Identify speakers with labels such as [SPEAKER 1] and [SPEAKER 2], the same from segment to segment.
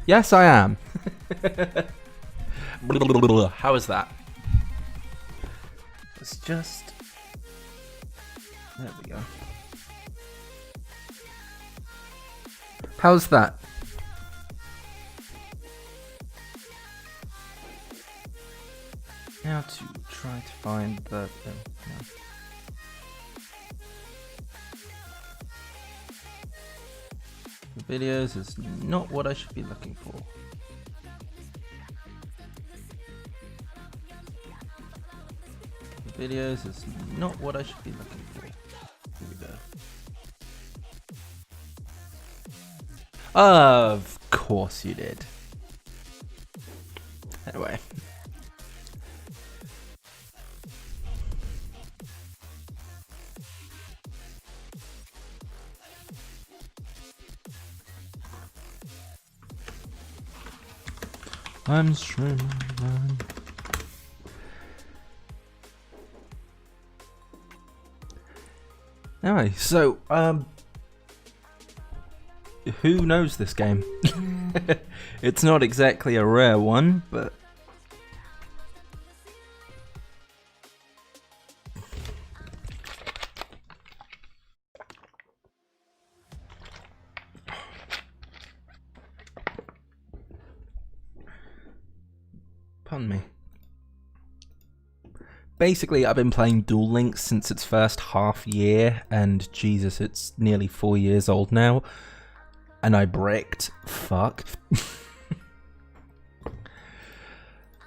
[SPEAKER 1] Yes, I am. How is that? It's just... There we go. How's that? Now to try to find the... no. The videos is not what I should be looking for. The videos is not what I should be looking for. Here we go. Of course you did. Anyway. I'm streaming. Anyway, so who knows this game? It's not exactly a rare one, but pardon me. Basically, I've been playing Duel Links since its first half year, and Jesus, it's nearly 4 years old now, and I bricked. Fuck.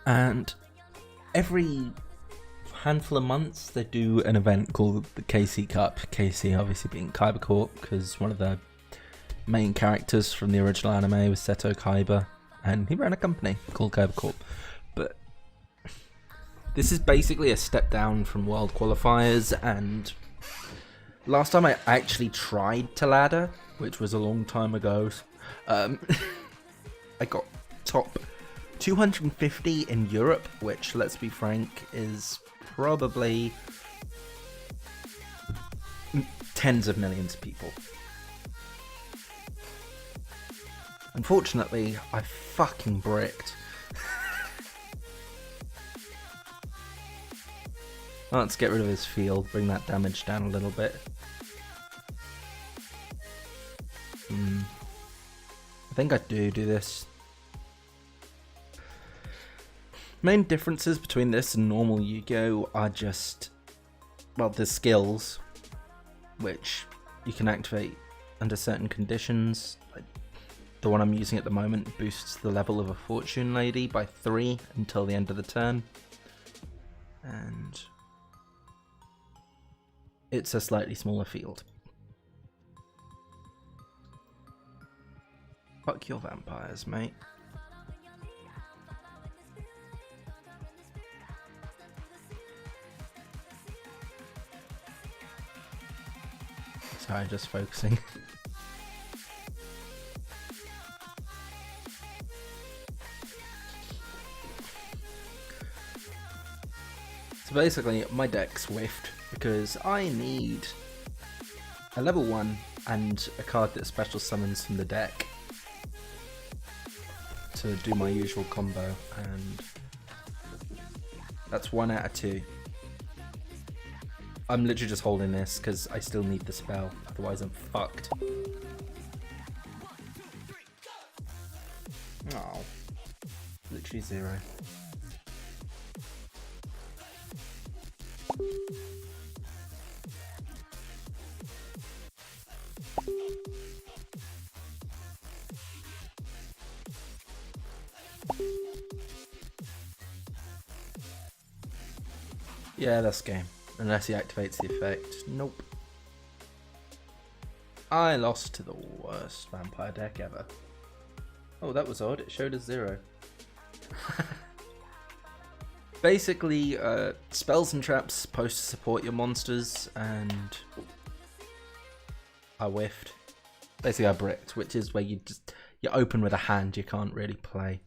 [SPEAKER 1] And every handful of months, they do an event called the KC Cup. KC obviously being Kaiba Corp, because one of the main characters from the original anime was Seto Kaiba, and he ran a company called Kaiba Corp. But this is basically a step down from World Qualifiers, and last time I actually tried to ladder, which was a long time ago, I got top 250 in Europe, which, let's be frank, is probably tens of millions of people. Unfortunately, I fucking bricked. Let's get rid of his field, bring that damage down a little bit. I think I do this. Main differences between this and normal Yu-Gi-Oh! Are just, well, the skills, which you can activate under certain conditions. Like the one I'm using at the moment boosts the level of a Fortune Lady by 3 until the end of the turn. And it's a slightly smaller field. Fuck your vampires, mate. Sorry, just focusing. So basically, my deck's whiffed because I need a level 1 and a card that special summons from the deck to do my usual combo, and that's 1 out of 2. I'm literally just holding this because I still need the spell, otherwise I'm fucked. Oh, literally 0. Yeah, that's game. Unless he activates the effect. Nope. I lost to the worst vampire deck ever. Oh, that was odd. It showed as 0. Basically, spells and traps supposed to support your monsters, and I whiffed. Basically, I bricked, which is where you open with a hand you can't really play.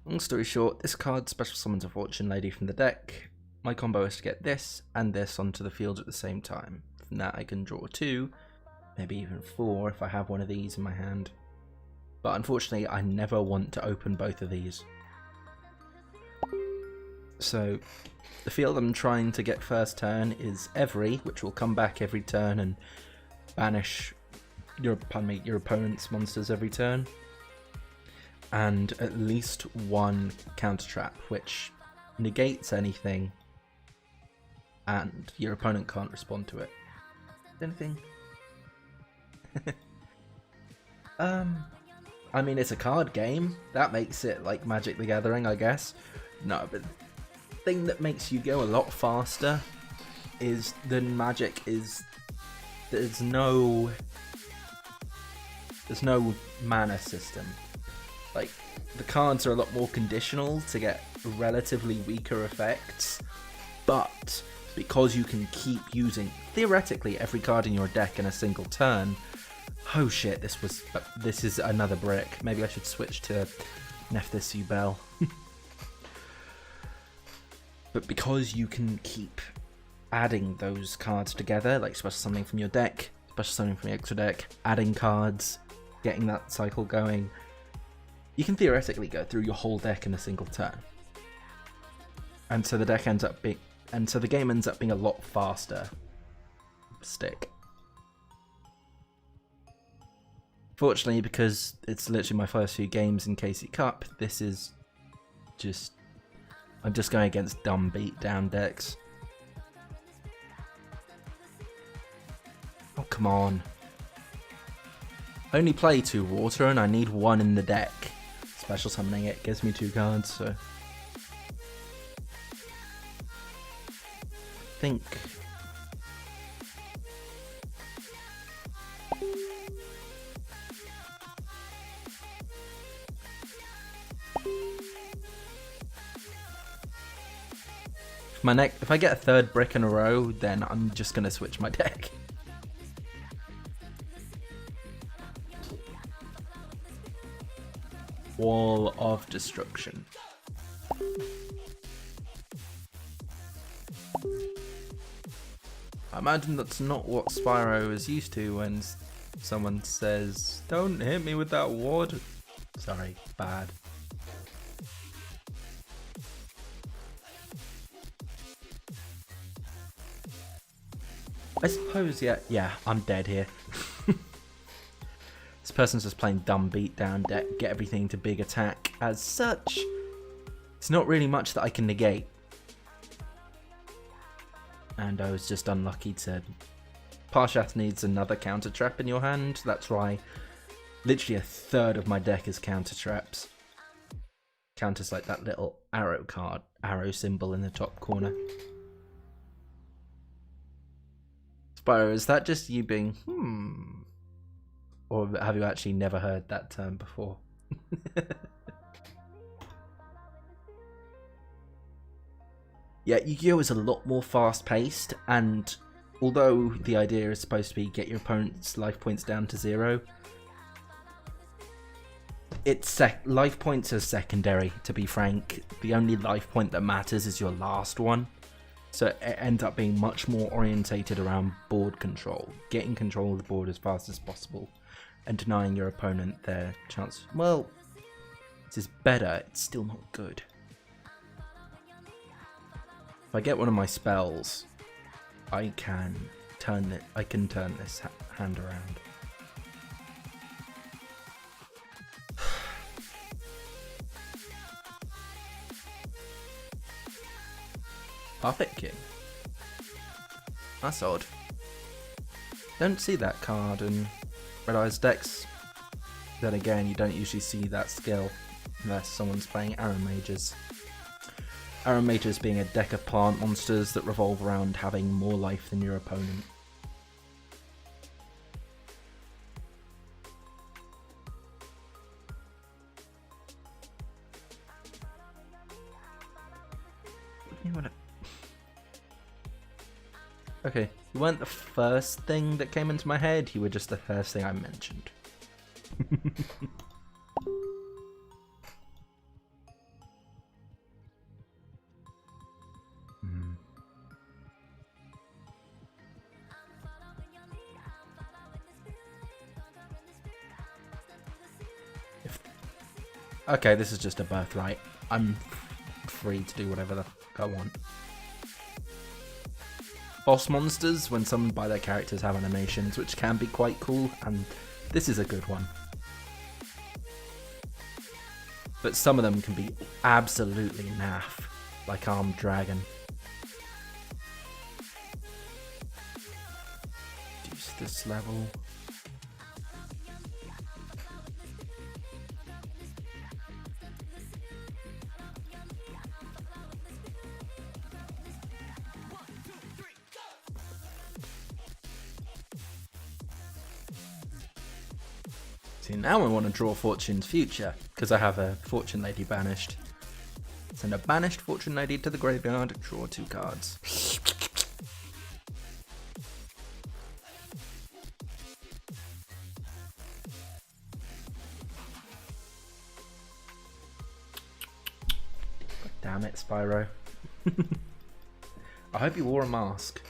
[SPEAKER 1] Long story short, this card special summons a Fortune Lady from the deck. My combo is to get this and this onto the field at the same time. From that I can draw 2 maybe even 4 if I have one of these in my hand. But unfortunately, I never want to open both of these. So the field I'm trying to get first turn is Every, which will come back every turn and banish your opponent's monsters every turn. And at least one counter trap, which negates anything and your opponent can't respond to it. Anything? I mean, it's a card game. That makes it like Magic the Gathering, I guess. No, but the thing that makes you go a lot faster is the Magic is there's no mana system. Like, the cards are a lot more conditional to get relatively weaker effects, but because you can keep using theoretically every card in your deck in a single turn. Oh shit, this is another brick. Maybe I should switch to Nephthys Bell. But because you can keep adding those cards together, like special summoning from your deck, special summoning from your extra deck, adding cards, getting that cycle going, you can theoretically go through your whole deck in a single turn. And so the deck ends up being, and so the game ends up being a lot faster. Stick. Fortunately, because it's literally my first few games in KC Cup, this is just, I'm just going against dumb beatdown decks. Oh, come on. I only play 2 water and I need 1 in the deck. Special summoning it gives me 2 cards, so I think if I get a 3rd brick in a row, then I'm just gonna switch my deck. Wall of Destruction. I imagine that's not what Spyro is used to when someone says, "Don't hit me with that ward." Sorry, bad. I suppose, yeah, I'm dead here. This person's just playing dumb beatdown deck, get everything to big attack. As such, it's not really much that I can negate. And I was just unlucky to... Parshath needs another counter trap in your hand. That's why literally a 1/3 of my deck is counter traps. Counters like that little arrow symbol in the top corner. Spyro, is that just you being, Or have you actually never heard that term before? Yeah, Yu-Gi-Oh! Is a lot more fast-paced, and although the idea is supposed to be get your opponent's life points down to 0, life points are secondary, to be frank. The only life point that matters is your last one. So it ends up being much more orientated around board control, getting control of the board as fast as possible, and denying your opponent their chance. Well, this is better, it's still not good. If I get one of my spells, I can turn this hand around. Puppet King. That's odd. Don't see that card in Red Eyes decks. Then again, you don't usually see that skill unless someone's playing Arrow Mages. Arrow Mages being a deck of plant monsters that revolve around having more life than your opponent. Okay, you weren't the first thing that came into my head, you were just the first thing I mentioned. Okay, this is just a birthright. I'm free to do whatever the fuck I want. Boss monsters, when summoned by their characters, have animations, which can be quite cool, and this is a good one. But some of them can be absolutely naff, like Armed Dragon. Reduce this level. See, now I want to draw Fortune's future, because I have a Fortune Lady banished. Send a banished Fortune Lady to the graveyard, draw 2 cards. God damn it, Spyro. I hope you wore a mask.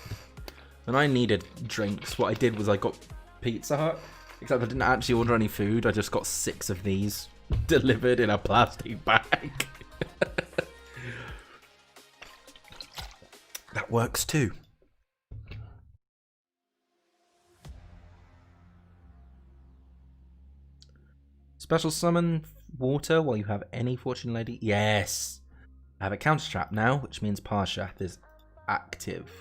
[SPEAKER 1] When I needed drinks, what I did was I got Pizza Hut. Except I didn't actually order any food, I just got 6 of these delivered in a plastic bag. That works too. Special summon water while you have any Fortune Lady. Yes! I have a counter trap now, which means Parshath is active.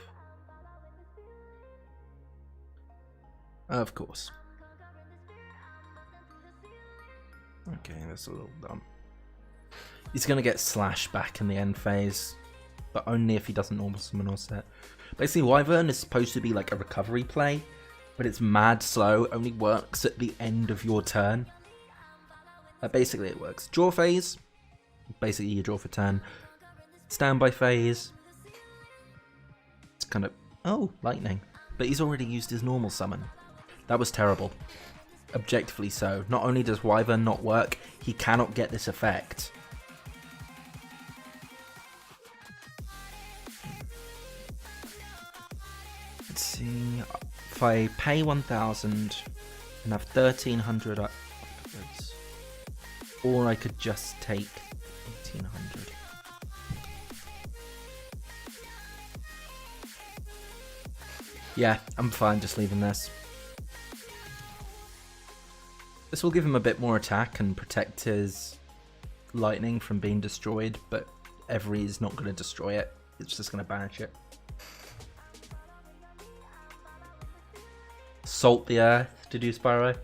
[SPEAKER 1] Of course. Okay, that's a little dumb. He's going to get Slash back in the end phase, but only if he doesn't normal summon or set. Basically, Wyvern is supposed to be like a recovery play, but it's mad slow, only works at the end of your turn. Basically, it works. Draw phase, basically you draw for turn. Standby phase, it's kind of, oh, lightning. But he's already used his normal summon. That was terrible. Objectively so. Not only does Wyvern not work, he cannot get this effect. Let's see. If I pay 1,000 and have 1,300 upwards, or I could just take 1,800. Yeah, I'm fine just leaving this. This will give him a bit more attack and protect his lightning from being destroyed, but Every is not going to destroy it. It's just going to banish it. Salt the earth to do Spyro.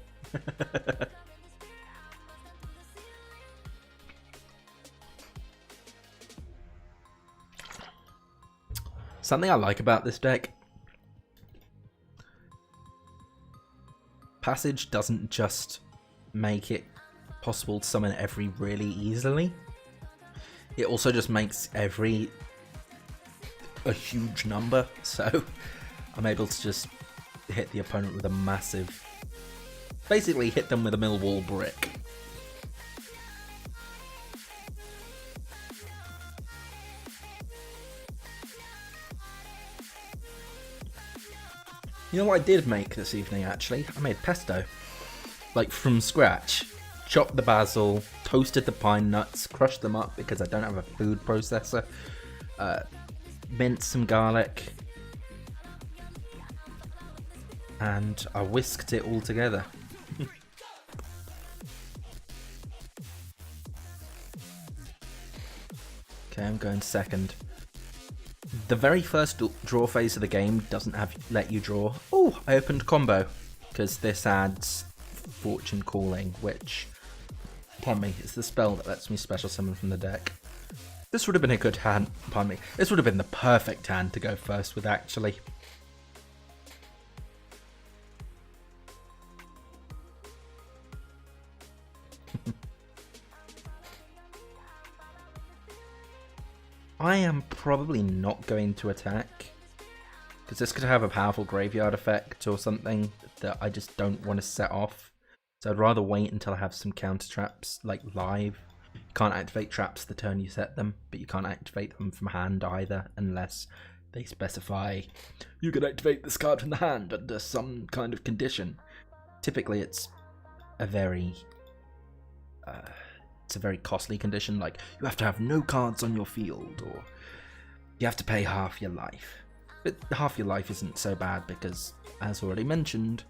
[SPEAKER 1] Something I like about this deck, Passage doesn't just make it possible to summon Every really easily. It also just makes Every a huge number, so I'm able to just hit the opponent with a massive... basically hit them with a Millwall brick. You know what I did make this evening, actually? I made pesto. Like, from scratch. Chopped the basil, toasted the pine nuts, crushed them up because I don't have a food processor. Minced some garlic. And I whisked it all together. Okay, I'm going second. The very first draw phase of the game doesn't let you draw. Oh, I opened combo because this adds Fortune Calling, which, pardon me, it's the spell that lets me special summon from the deck. This would have been a good hand, pardon me, this would have been the perfect hand to go first with, actually. I am probably not going to attack, because this could have a powerful graveyard effect or something that I just don't want to set off. So I'd rather wait until I have some counter traps, like live. You can't activate traps the turn you set them, but you can't activate them from hand either, unless they specify you can activate this card from the hand under some kind of condition. Typically it's a very it's a very costly condition, like you have to have no cards on your field, or you have to pay half your life. But half your life isn't so bad because, as already mentioned,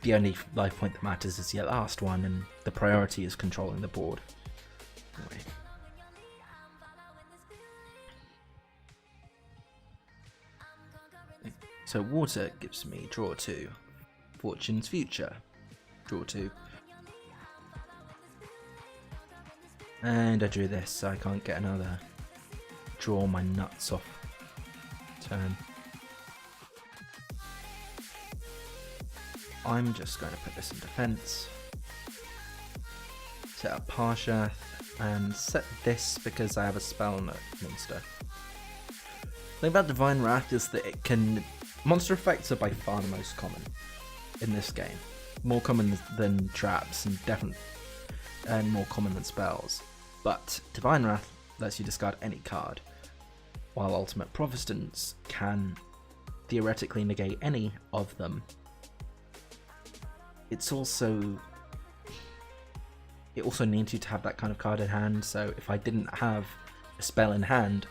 [SPEAKER 1] the only life point that matters is your last one, and the priority is controlling the board. Anyway. So water gives me draw 2. Fortune's Future, draw 2. And I drew this, so I can't get another draw my nuts off turn. I'm just going to put this in defense. Set up Parshath and set this because I have a spell monster. The thing about Divine Wrath is that it can... Monster effects are by far the most common in this game. More common than traps and more common than spells. But Divine Wrath lets you discard any card, while Ultimate Protestants can theoretically negate any of them. It also needs you to have that kind of card in hand, so if I didn't have a spell in hand,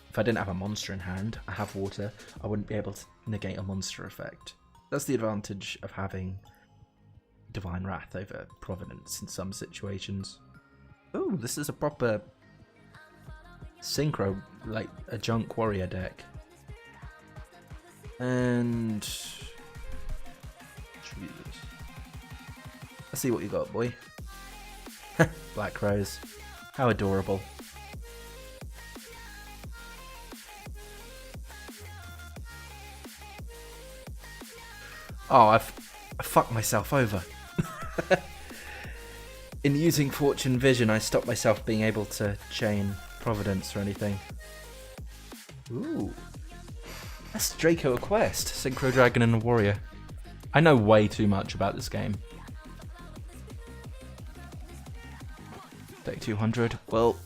[SPEAKER 1] if I didn't have a monster in hand, I have water, I wouldn't be able to negate a monster effect. That's the advantage of having Divine Wrath over Providence in some situations. Oh, this is a proper synchro, like a junk warrior deck. And Jesus. Let's see what you got, boy. Black Rose. How adorable. Oh, I fucked myself over. In using Fortune Vision, I stopped myself being able to chain Providence or anything. Ooh. That's Draco a quest. Synchro Dragon and a Warrior. I know way too much about this game. Deck 200. Well...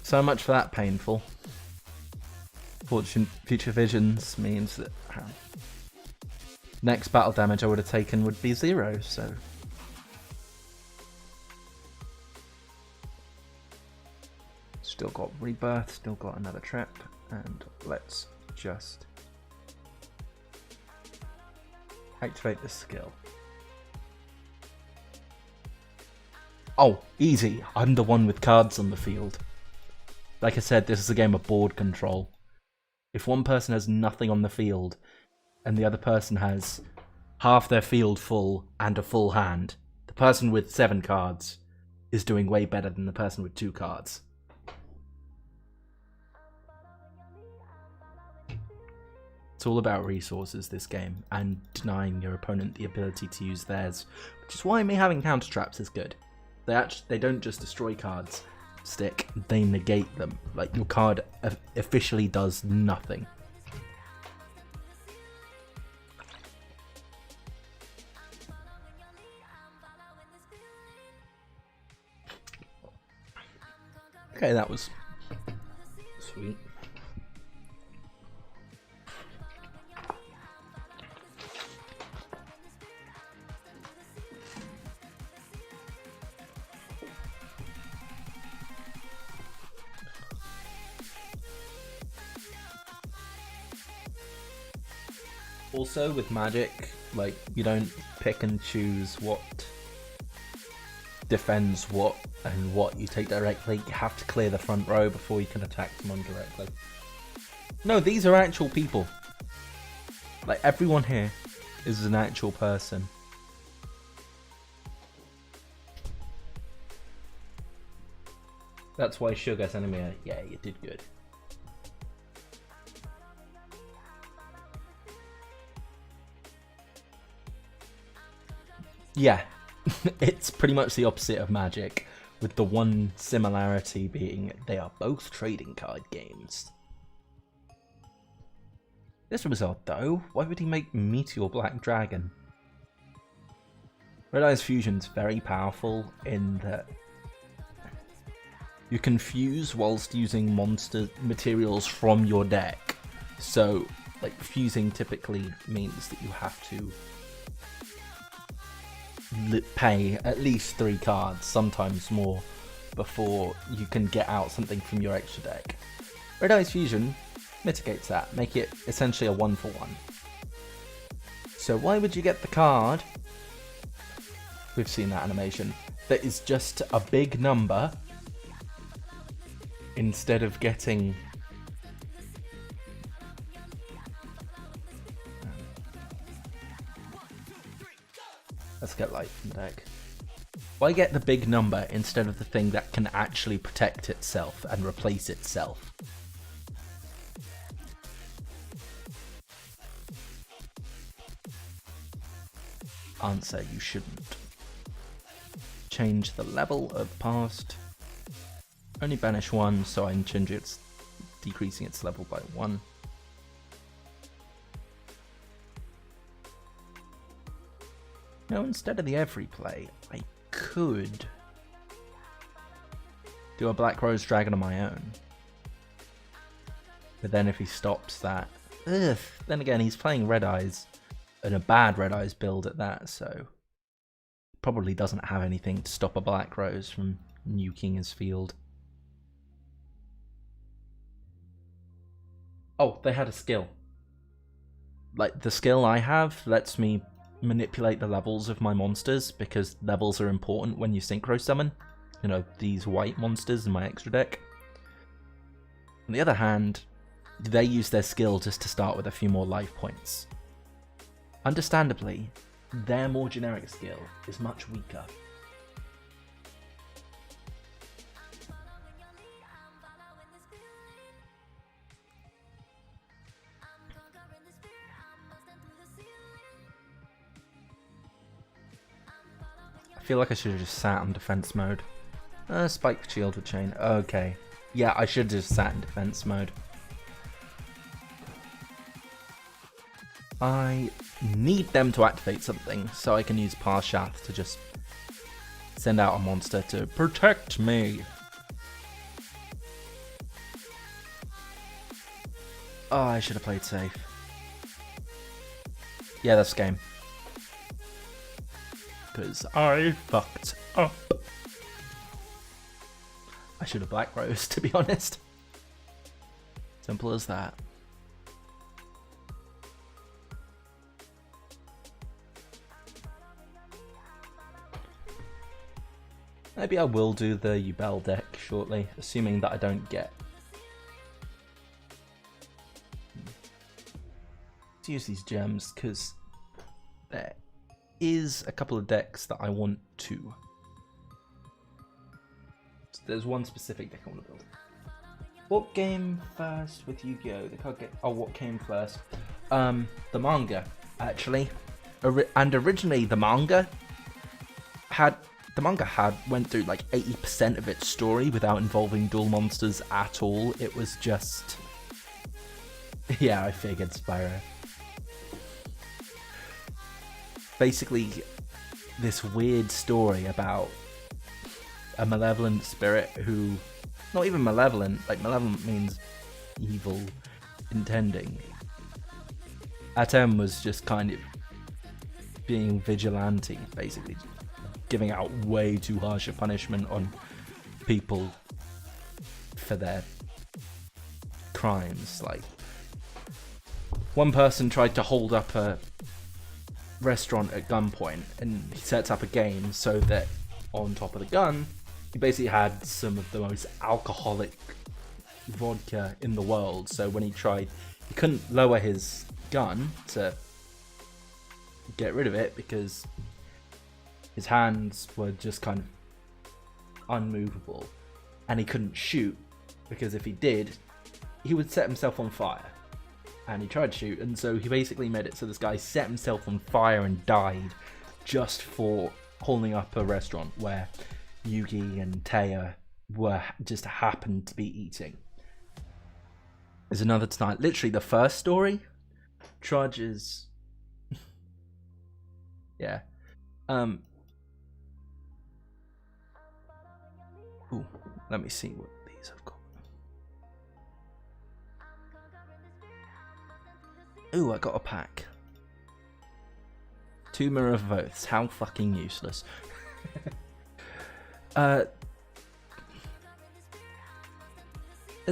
[SPEAKER 1] So much for that painful. Future Visions means that next battle damage I would have taken would be 0, so... Still got Rebirth, still got another trip, and let's just activate this skill. Oh, easy. I'm the one with cards on the field. Like I said, this is a game of board control. If one person has nothing on the field, and the other person has half their field full and a full hand, the person with 7 cards is doing way better than the person with 2 cards. It's all about resources, this game, and denying your opponent the ability to use theirs, which is why me having counter traps is good. They don't just destroy cards, stick, they negate them. Like, your card officially does nothing. Okay, that was sweet. Also, with Magic, like, you don't pick and choose what defends what and what you take directly. You have to clear the front row before you can attack someone directly. No, these are actual people. Like, everyone here is an actual person. That's why Sugar's enemy, yeah, you did good. Yeah, it's pretty much the opposite of Magic, with the one similarity being they are both trading card games. This was odd though. Why would he make Meteor Black Dragon? Red Eyes Fusion's very powerful in that You can fuse whilst using monster materials from your deck. So, like, fusing typically means that you have to pay at least 3 cards, sometimes more, before you can get out something from your extra deck. Red Eyes Fusion mitigates that, make it essentially a 1-for-1. So why would you get the card, we've seen that animation, that is just a big number instead of getting let's get light from the deck. Why get the big number instead of the thing that can actually protect itself and replace itself? Answer, you shouldn't. Change the level of past. Only banish 1, so I'm changing its, decreasing its level by 1. Now, instead of the every play, I could do a Black Rose Dragon on my own. But then if he stops that, then again, he's playing Red Eyes, and a bad Red Eyes build at that, so probably doesn't have anything to stop a Black Rose from nuking his field. Oh, they had a skill. Like, the skill I have lets me manipulate the levels of my monsters, because levels are important when you synchro summon. You know, these white monsters in my extra deck. On the other hand, they use their skill just to start with a few more life points. Understandably, their more generic skill is much weaker. I feel like I should have just sat on defense mode. Spike shield with chain. Okay. Yeah, I should have just sat in defense mode. I need them to activate something, so I can use Parshath to just send out a monster to protect me. Oh, I should have played safe. Yeah, that's game. Because I fucked up. I should have Black Rose, to be honest. Simple as that. Maybe I will do the Yubel deck shortly, assuming that I don't get. Let's use these gems, because there is a couple of decks that I want to. So there's one specific deck I want to build. What came first with Yu-Gi-Oh? The card game. Oh, what came first? The manga, actually. And originally the manga went through like 80% of its story without involving dual monsters at all. It was just... Yeah, I figured, Spyro. Basically, this weird story about a malevolent spirit who... Not even malevolent, like malevolent means evil, intending. Atem was just kind of being vigilante, basically. Giving out way too harsh a punishment on people for their crimes. Like, one person tried to hold up a restaurant at gunpoint, and he sets up a game so that on top of the gun, he basically had some of the most alcoholic vodka in the world. So when he couldn't lower his gun to get rid of it because his hands were just kind of unmovable, and he couldn't shoot because if he did, he would set himself on fire. And he tried to shoot, and so he basically made it so this guy set himself on fire and died just for holding up a restaurant where Yugi and Taya just happened to be eating. There's another tonight. Literally the first story, Trudge is yeah. Ooh. Let me see what these have got. Ooh, I got a pack. 2 Mirror of Oaths. How fucking useless. There's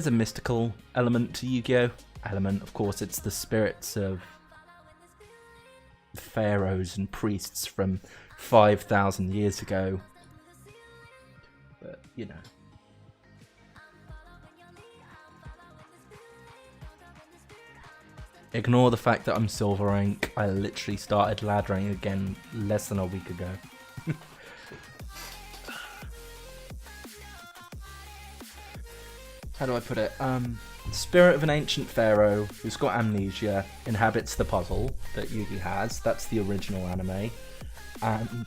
[SPEAKER 1] a mystical element to Yu-Gi-Oh! Of course, it's the spirits of pharaohs and priests from 5,000 years ago. But, you know. Ignore the fact that I'm silver rank. I literally started laddering again less than a week ago. How do I put it? Spirit of an ancient pharaoh who's got amnesia inhabits the puzzle that Yugi has. That's the original anime. And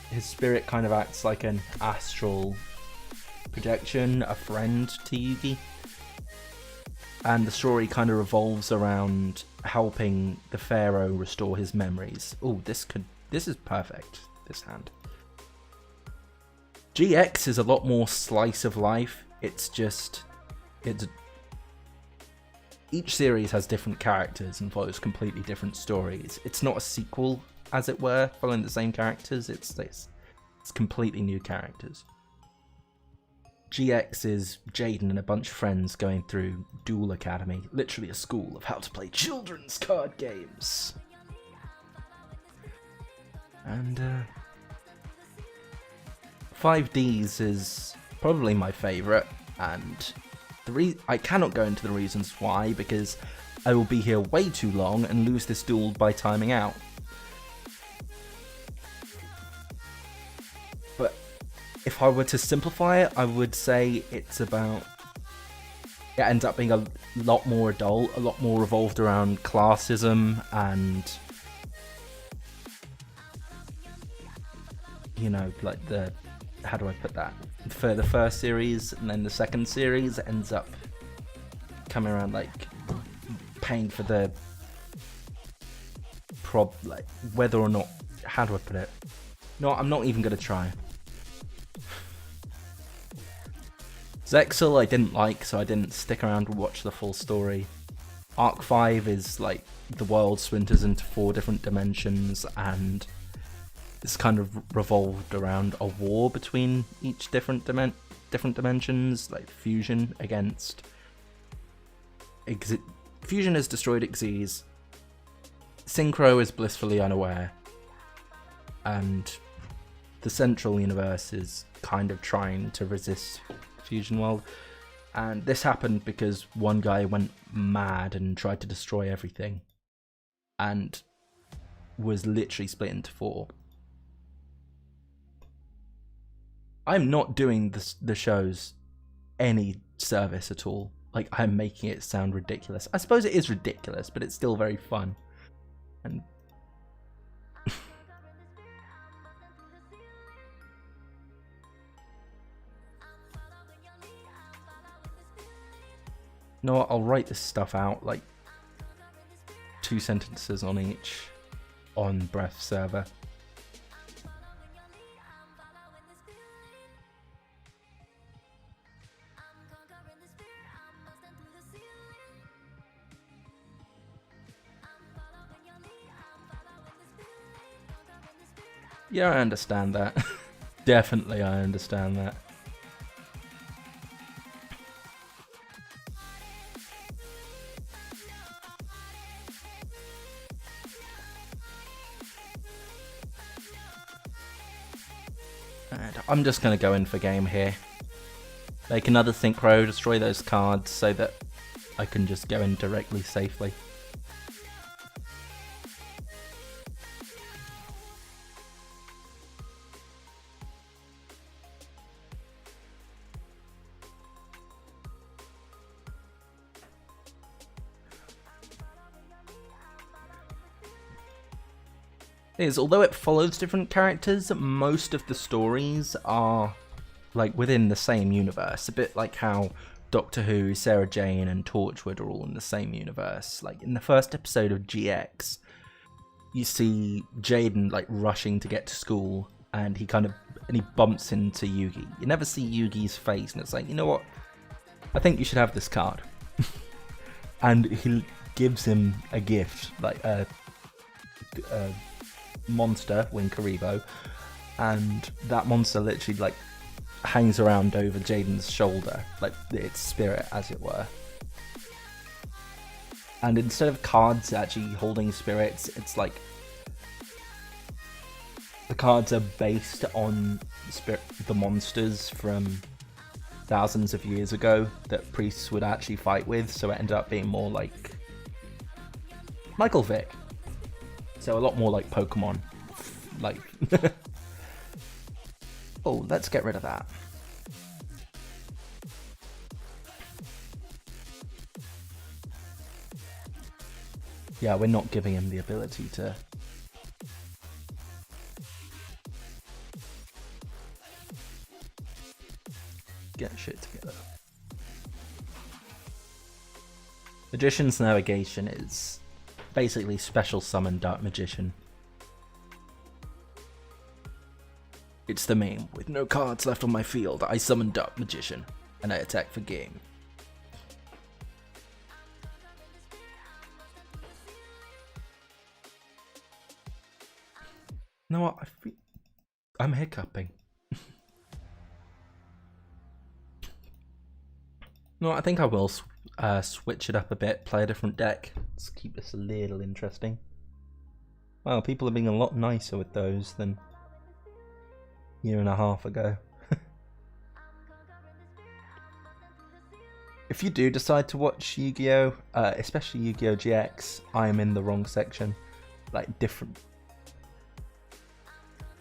[SPEAKER 1] his spirit kind of acts like an astral projection, a friend to Yugi. And the story kind of revolves around helping the pharaoh restore his memories. Oh, this is perfect, this hand. GX is a lot more slice of life. Each series has different characters and follows completely different stories. It's not a sequel, as it were, following the same characters. It's completely new characters. GX is Jaden and a bunch of friends going through Duel Academy, literally a school of how to play children's card games. And 5Ds is probably my favourite, and I cannot go into the reasons why, because I will be here way too long and lose this duel by timing out. But if I were to simplify it, I would say it ends up being a lot more adult, a lot more revolved around classism and, you know, like how do I put that? For the first series, and then the second series ends up coming around like paying for the like whether or not, how do I put it? No, I'm not even gonna try. Zexal I didn't like, so I didn't stick around to watch the full story. Arc 5 is like the world splinters into 4 different dimensions, and it's kind of revolved around a war between each different dimensions, like Fusion against... Fusion has destroyed Xyz, Synchro is blissfully unaware, and the Central Universe is kind of trying to resist Fusion World. And this happened because one guy went mad and tried to destroy everything, and was literally split into 4. I'm not doing the shows any service at all. Like, I'm making it sound ridiculous. I suppose it is ridiculous, but it's still very fun. And you know what? I'll write this stuff out, like 2 sentences on each on Breath server. Yeah, I understand that. Definitely, I understand that. And I'm just going to go in for game here. Make another Synchro, destroy those cards so that I can just go in directly safely. Although it follows different characters, most of the stories are like within the same universe. A bit like how Doctor Who, Sarah Jane, and Torchwood are all in the same universe. Like in the first episode of GX, you see Jaden like rushing to get to school, and he kind of and he bumps into Yugi. You never see Yugi's face, and it's like, you know what? I think you should have this card. And he gives him a gift, like a monster, Winkaribo, and that monster literally like hangs around over Jaden's shoulder, like its spirit, as it were. And instead of cards actually holding spirits, it's like the cards are based on the monsters from thousands of years ago that priests would actually fight with, so it ended up being more like Michael Vick. So a lot more like Pokemon. Like oh, let's get rid of that. Yeah, we're not giving him the ability to get shit together. Magician's Navigation is basically special summon Dark Magician. It's the meme. With no cards left on my field, I summon Dark Magician, and I attack for game. You know what? I'm hiccuping. No, I think I will switch it up a bit, play a different deck. Let's keep this a little interesting. Wow, people are being a lot nicer with those than a year and a half ago. If you do decide to watch Yu-Gi-Oh, especially Yu-Gi-Oh GX, I am in the wrong section. Like, different.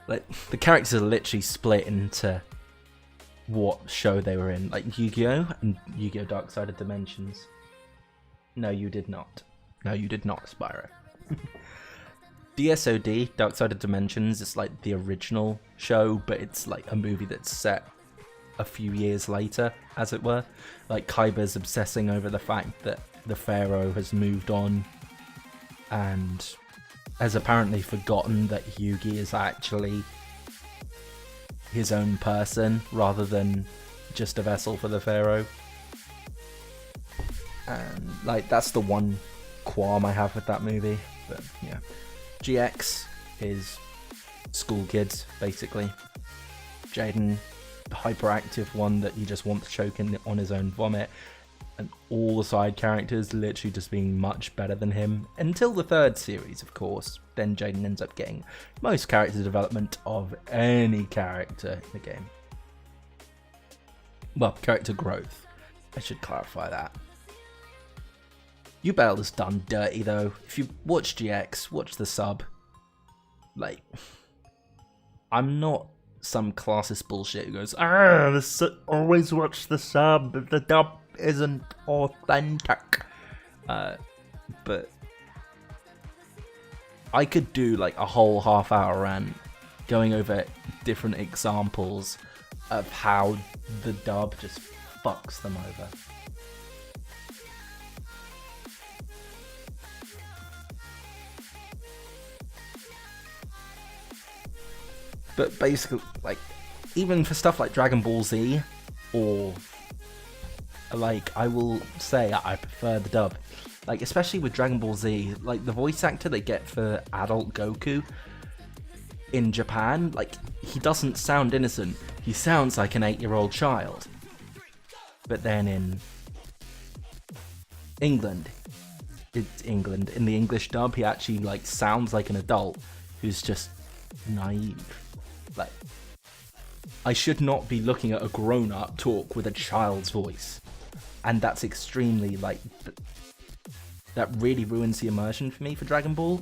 [SPEAKER 1] Like, the characters are literally split into what show they were in, like Yu-Gi-Oh and Yu-Gi-Oh Dark Side of Dimensions. No, you did not. No, you did not, Spyro. DSOD, Dark Side of Dimensions, is like the original show, but it's like a movie that's set a few years later, as it were. Like Kaiba's obsessing over the fact that the Pharaoh has moved on and has apparently forgotten that Yugi is actually his own person rather than just a vessel for the Pharaoh. And like that's the one qualm I have with that movie. But yeah, GX is school kids basically. Jaden, the hyperactive one that you just want to choke on his own vomit, and all the side characters literally just being much better than him until the third series, of course. Then Jaden ends up getting most character development of any character in the game. Well, character growth. I should clarify that. Yubel is done dirty though. If you watch GX, watch the sub. Like, I'm not some classist bullshit who goes, always watch the sub, the dub isn't authentic. But I could do like a whole half-hour rant going over different examples of how the dub just fucks them over. But basically, like, even for stuff like Dragon Ball Z, or like, I will say I prefer the dub. Like, especially with Dragon Ball Z, like, the voice actor they get for adult Goku in Japan, like, he doesn't sound innocent. He sounds like an 8-year-old child. But then in England, in the English dub, he actually, like, sounds like an adult who's just naive. Like, I should not be looking at a grown-up talk with a child's voice. And that's extremely, like, that really ruins the immersion for me for Dragon Ball.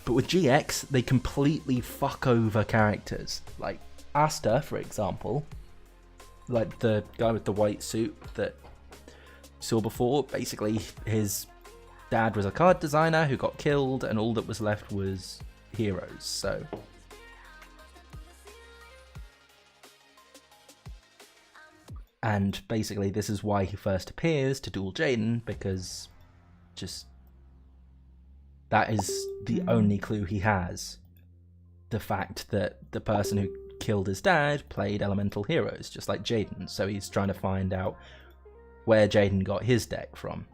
[SPEAKER 1] But with GX, they completely fuck over characters. Like, Asta, for example, like the guy with the white suit that you saw before, basically his dad was a card designer who got killed, and all that was left was heroes, so... And basically this is why he first appears to duel Jaden, because just that is the only clue he has. The fact that the person who killed his dad played elemental heroes, just like Jaden. So he's trying to find out where Jaden got his deck from.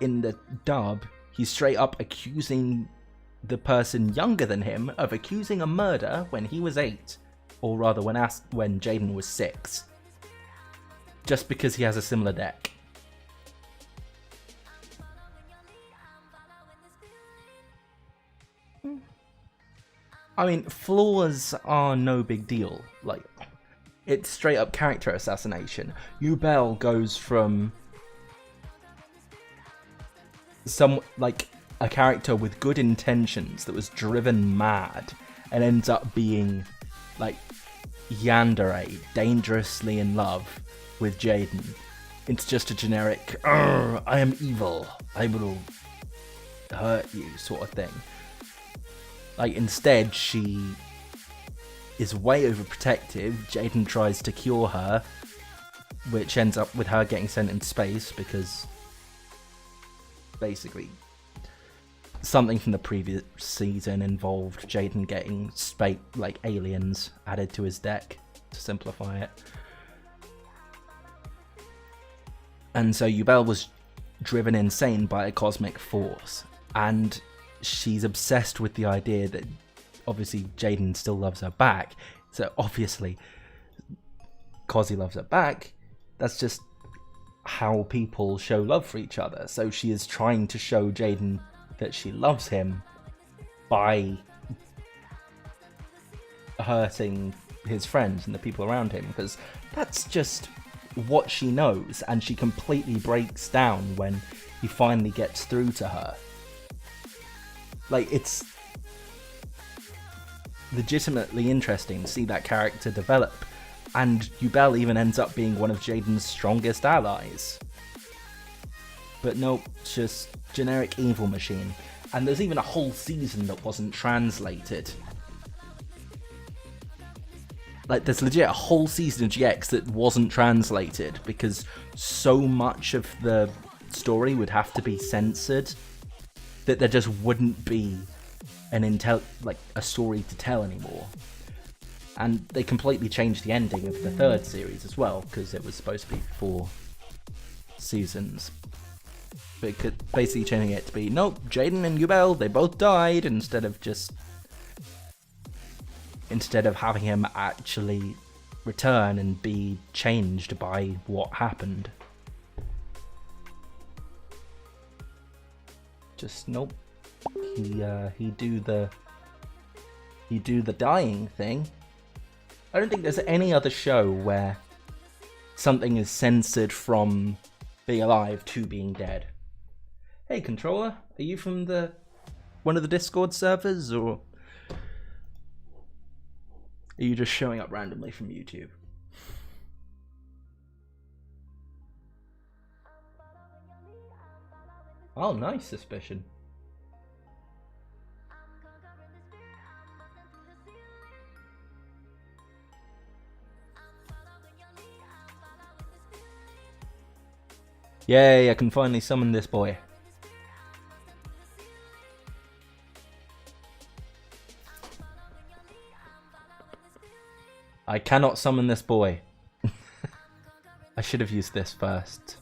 [SPEAKER 1] In the dub, he's straight up accusing the person younger than him of accusing a murder when he was 8, or rather when Jaden was 6, just because he has a similar deck. I mean, flaws are no big deal. Like, it's straight up character assassination. Yubel goes from a character with good intentions that was driven mad and ends up being like yandere, dangerously in love with Jaden. It's just a generic, I am evil, I will hurt you sort of thing. Like, instead, she is way overprotective. Jaden tries to cure her, which ends up with her getting sent into space because basically something from the previous season involved Jaden getting aliens added to his deck to simplify it. And so Yubel was driven insane by a cosmic force, and she's obsessed with the idea that obviously Jaden still loves her back. So obviously, cause he loves her back, that's just how people show love for each other. So she is trying to show Jaden that she loves him by hurting his friends and the people around him, because that's just what she knows, and she completely breaks down when he finally gets through to her. Like, it's legitimately interesting to see that character develop, and Yubel even ends up being one of Jaden's strongest allies. But nope, just generic evil machine. And there's even a whole season that wasn't translated. Like, there's legit a whole season of GX that wasn't translated because so much of the story would have to be censored that there just wouldn't be a story to tell anymore. And they completely changed the ending of the third series as well, because it was supposed to be 4 seasons. But basically changing it to be, nope, Jaden and Yubel, they both died, instead of having him actually return and be changed by what happened. Just nope. He do the dying thing. I don't think there's any other show where something is censored from being alive to being dead. Hey controller, are you from one of the Discord servers, or are you just showing up randomly from YouTube? Oh, nice suspicion. Yay, I can finally summon this boy. I cannot summon this boy. I should have used this first.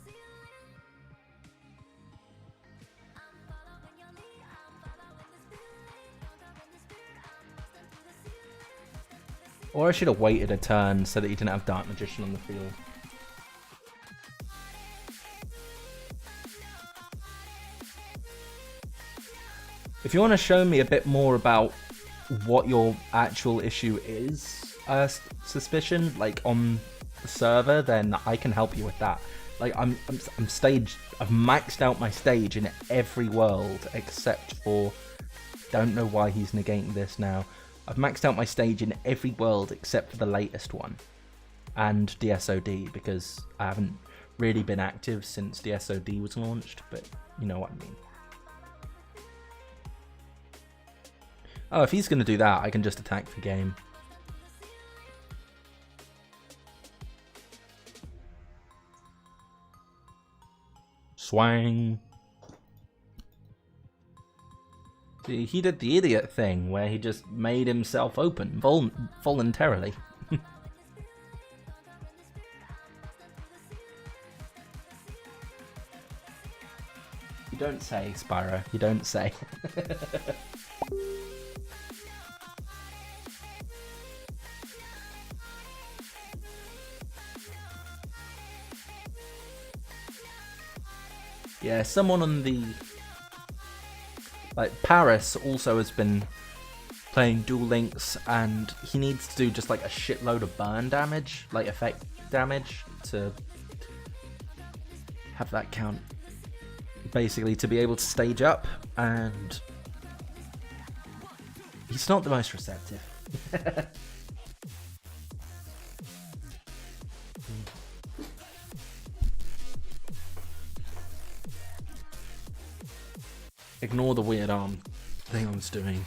[SPEAKER 1] Or I should have waited a turn so that he didn't have Dark Magician on the field. If you want to show me a bit more about what your actual issue is, Suspicion, like on the server, then I can help you with that. Like I'm staged. I've maxed out my stage in every world except for. Don't know why he's negating this now. I've maxed out my stage in every world except for the latest one, and DSOD, because I haven't really been active since DSOD was launched. But you know what I mean. Oh, if he's going to do that, I can just attack the game. Swang. See, he did the idiot thing where he just made himself open voluntarily. You don't say, Spyro. You don't say. Yeah, someone on the... Like, Paris also has been playing Duel Links, and he needs to do just like a shitload of burn damage, like effect damage, to have that count. Basically, to be able to stage up, and he's not the most receptive. Ignore the weird arm thing I was doing.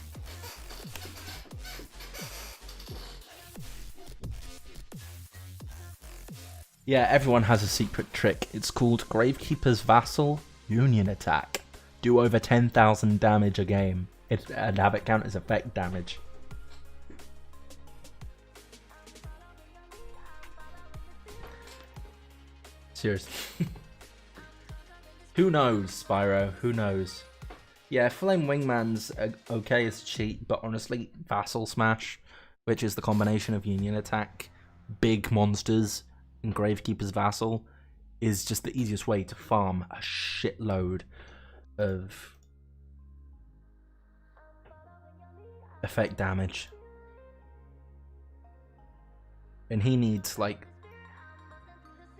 [SPEAKER 1] Yeah, everyone has a secret trick. It's called Gravekeeper's Vassal Union Attack. Do over 10,000 damage a game, and have it count as effect damage. Seriously. Who knows, Spyro? Who knows? Yeah, Flame Wingman's okay as cheat, but honestly, Vassal Smash, which is the combination of Union Attack, big monsters, and Gravekeeper's Vassal, is just the easiest way to farm a shitload of effect damage. And he needs like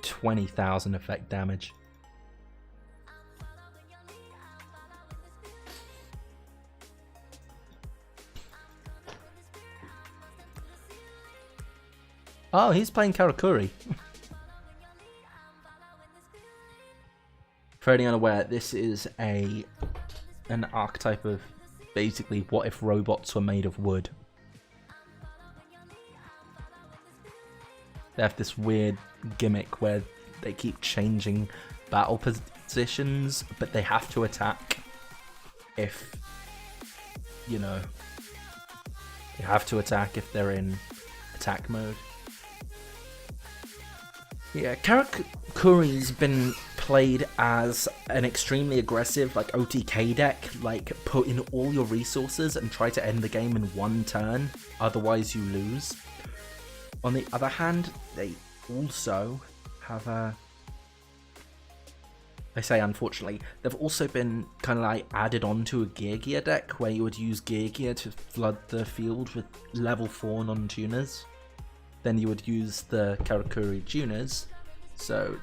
[SPEAKER 1] 20,000 effect damage. Oh, he's playing Karakuri. For any unaware, this is an archetype of basically what if robots were made of wood. They have this weird gimmick where they keep changing battle positions, but they have to attack if, you know, they have to attack if they're in attack mode. Yeah, Karakuri's been played as an extremely aggressive, like, OTK deck, like, put in all your resources and try to end the game in one turn, otherwise you lose. On the other hand, they also have a... I say unfortunately, they've also been kind of like added onto a Gear Gear deck, where you would use Gear Gear to flood the field with level 4 non-tuners. Then you would use the Karakuri tuners, so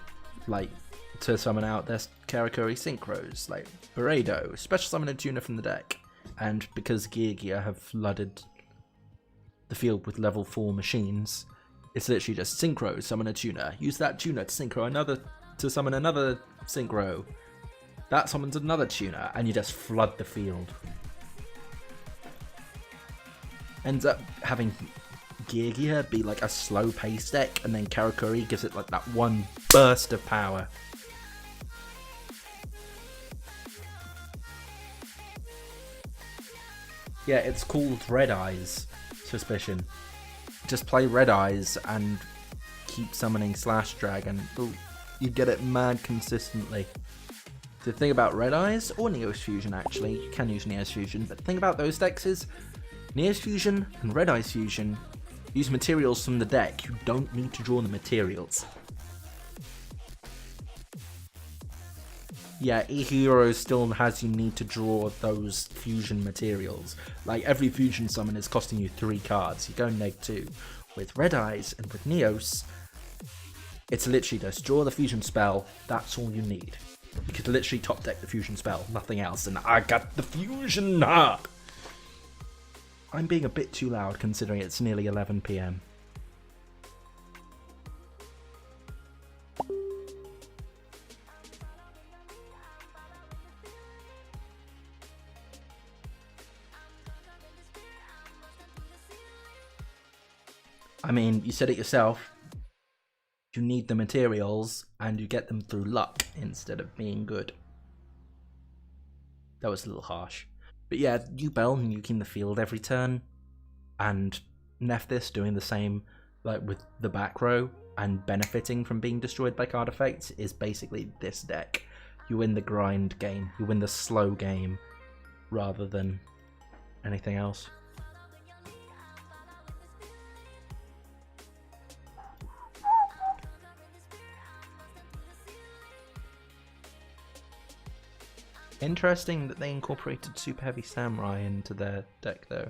[SPEAKER 1] like to summon out their Karakuri synchros, like Beredo, special summon a tuner from the deck. And because Gear Gear have flooded the field with level 4 machines, it's literally just synchro, summon a tuner, use that tuner to synchro another, to summon another synchro, that summons another tuner, and you just flood the field. Ends up having Gear Gear be like a slow pace deck, and then Karakuri gives it like that one burst of power. Yeah, it's called Red Eyes Suspicion. Just play Red Eyes and keep summoning Slash Dragon. Ooh, you get it mad consistently. The thing about Red Eyes, or Neos Fusion actually, you can use Neos Fusion, but the thing about those decks is Neos Fusion and Red Eyes Fusion use materials from the deck. You don't need to draw the materials. Yeah, E-Hero still has you need to draw those fusion materials. Like, every fusion summon is costing you 3 cards. You go neg-2. With Red Eyes and with Neos, it's literally just draw the fusion spell, that's all you need. You could literally top deck the fusion spell, nothing else, and I got the fusion heart! I'm being a bit too loud considering it's nearly 11 PM. I mean, you said it yourself. You need the materials, and you get them through luck instead of being good. That was a little harsh. But yeah, Yubel nuking the field every turn, and Nephthys doing the same, like with the back row, and benefiting from being destroyed by card effects is basically this deck. You win the grind game, you win the slow game, rather than anything else. Interesting that they incorporated Super Heavy Samurai into their deck though.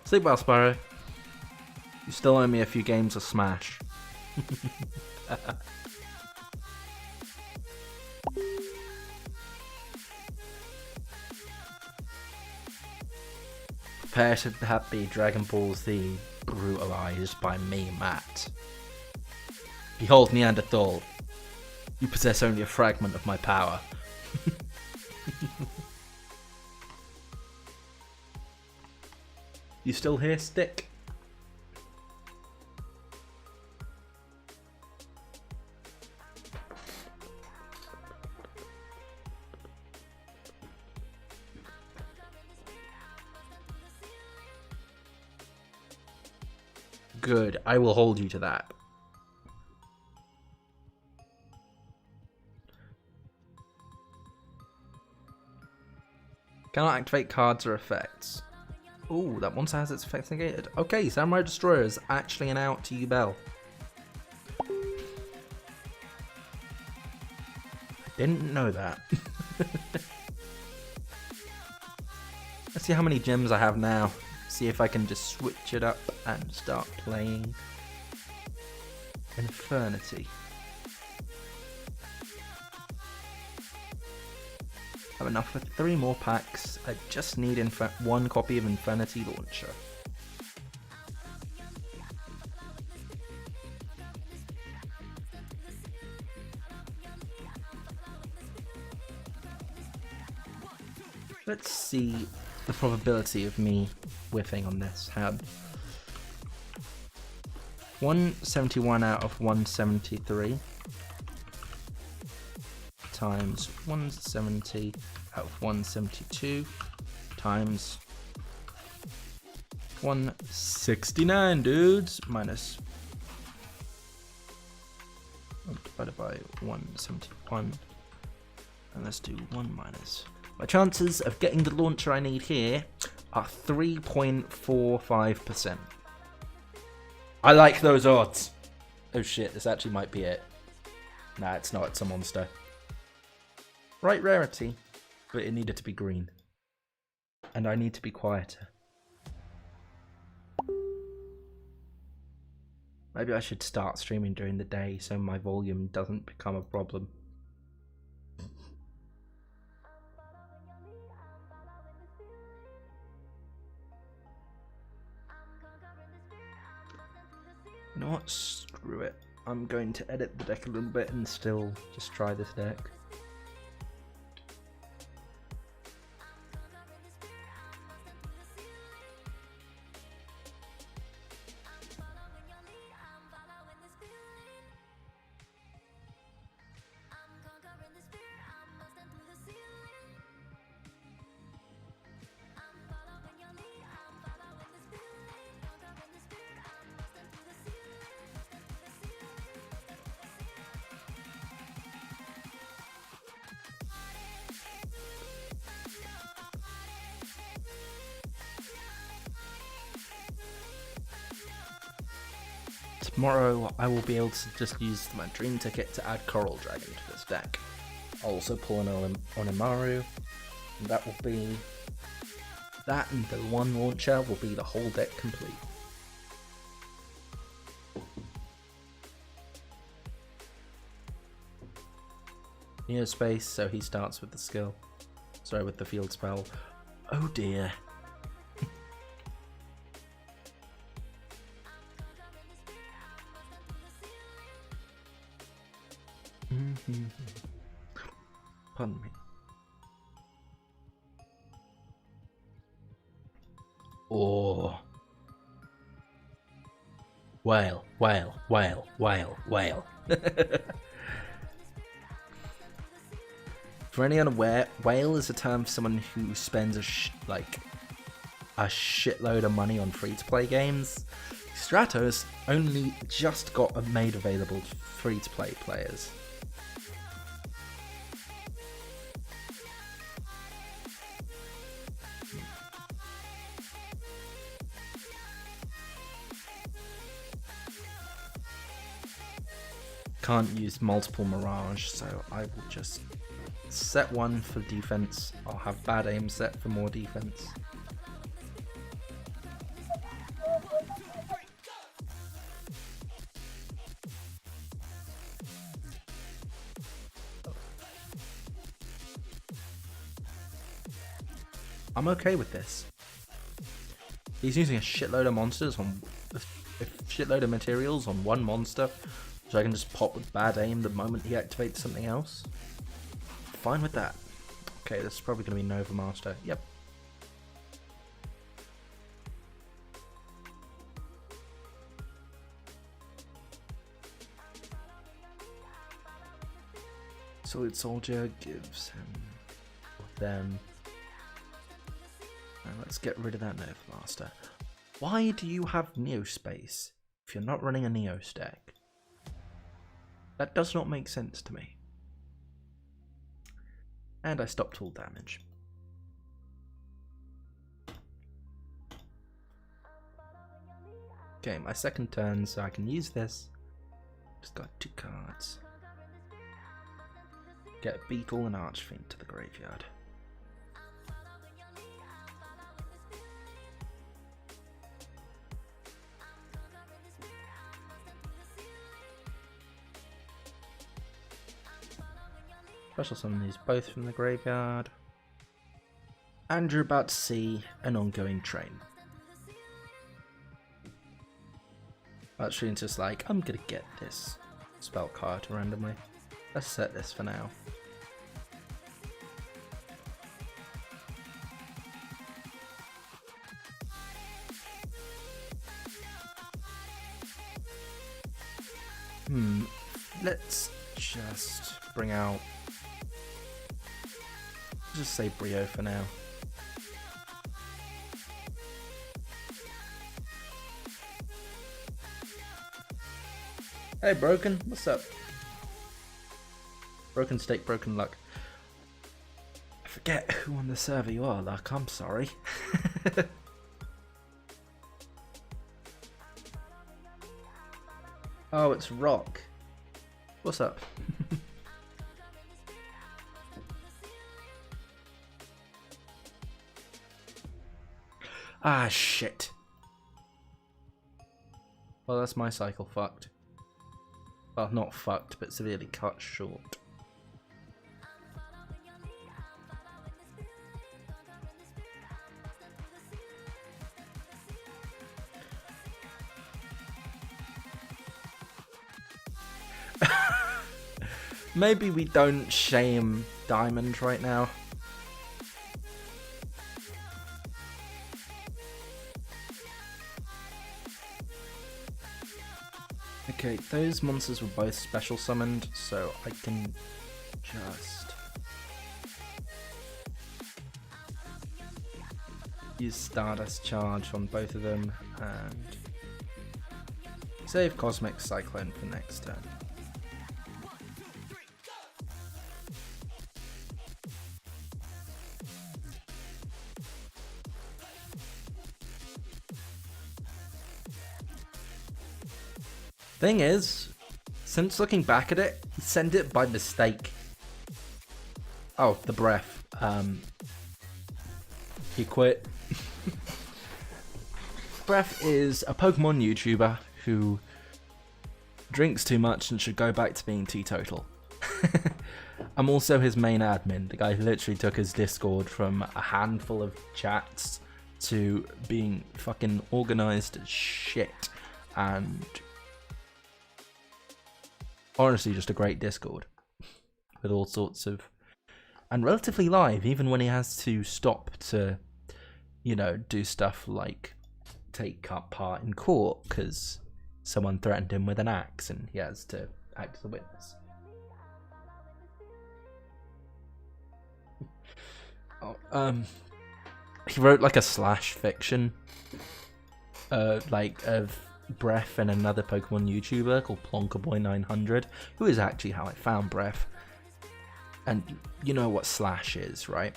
[SPEAKER 1] Sleep well, Sparrow. You still owe me a few games of Smash. Prepare to be Dragon Ball Z brutalized by me, Matt. Behold, Neanderthal. You possess only a fragment of my power. You still here, Stick? Good, I will hold you to that. Cannot activate cards or effects. Ooh, that monster has its effects negated. Okay, Samurai Destroyer is actually an out to Yubel. Didn't know that. Let's see how many gems I have now. See if I can just switch it up and start playing Infernity. I have enough for 3 more packs. I just need 1 copy of Infernity Launcher. Let's see the probability of me whiffing on this. 171 out of 173 times 170 out of 172 times 169, dudes, minus divided by 171, and let's do 1 minus. My chances of getting the launcher I need here are 3.45%. I like those odds. Oh shit, this actually might be it. Nah, it's not, it's a monster. Right rarity, but it needed to be green. And I need to be quieter. Maybe I should start streaming during the day so my volume doesn't become a problem. You know what? Screw it. I'm going to edit the deck a little bit and still just try this deck. Tomorrow I will be able to just use my dream ticket to add Coral Dragon to this deck. I'll also pull an Onimaru, and that will be... that and the 1 launcher will be the whole deck complete. Neospace, so he starts with the skill. Sorry, with the field spell. Oh dear. Pardon me. Whale, whale, whale, whale, whale. For any unaware, whale is a term for someone who spends a shitload of money on free-to-play games. Stratos only just got made available to free-to-play players. Can't use multiple Mirage, so I will just set one for defense. I'll have bad aim set for more defense. I'm okay with this. He's using a shitload of monsters on a shitload of materials on one monster, so I can just pop with bad aim the moment he activates something else. Fine with that. Okay, this is probably going to be Nova Master. Yep. Solid Soldier gives him or them. Now let's get rid of that Nova Master. Why do you have Neo Space if you're not running a Neo stack? That does not make sense to me. And I stopped all damage. Okay, my second turn, so I can use this. Just got 2 cards. Get a Beetle and Archfiend to the graveyard. Special summon these both from the graveyard. And you're about to see an ongoing train. Actually, it's just like, I'm gonna get this spell card randomly. Let's set this for now. Let's just bring out... just say Brio for now. Hey Broken, what's up? Broken Stake, Broken Luck. I forget who on the server you are, Luck, I'm sorry. Oh, it's Rock. What's up? Ah, shit. Well, that's my cycle fucked. Well, not fucked, but severely cut short. Maybe we don't shame Diamond right now. Okay, those monsters were both special summoned, so I can just use Stardust Charge on both of them and save Cosmic Cyclone for next turn. Thing is, since looking back at it, he sent it by mistake. Oh, the breath. He quit. Breath is a Pokemon YouTuber who drinks too much and should go back to being teetotal. I'm also his main admin, the guy who literally took his Discord from a handful of chats to being fucking organized as shit and honestly just a great Discord with all sorts of, and relatively live even when he has to stop to, you know, do stuff like take part in court because someone threatened him with an axe and he has to act as a witness. He wrote like a slash fiction, like of Breath and another Pokemon YouTuber called Plonkerboy900, who is actually how I found Breath. And you know what slash is, right?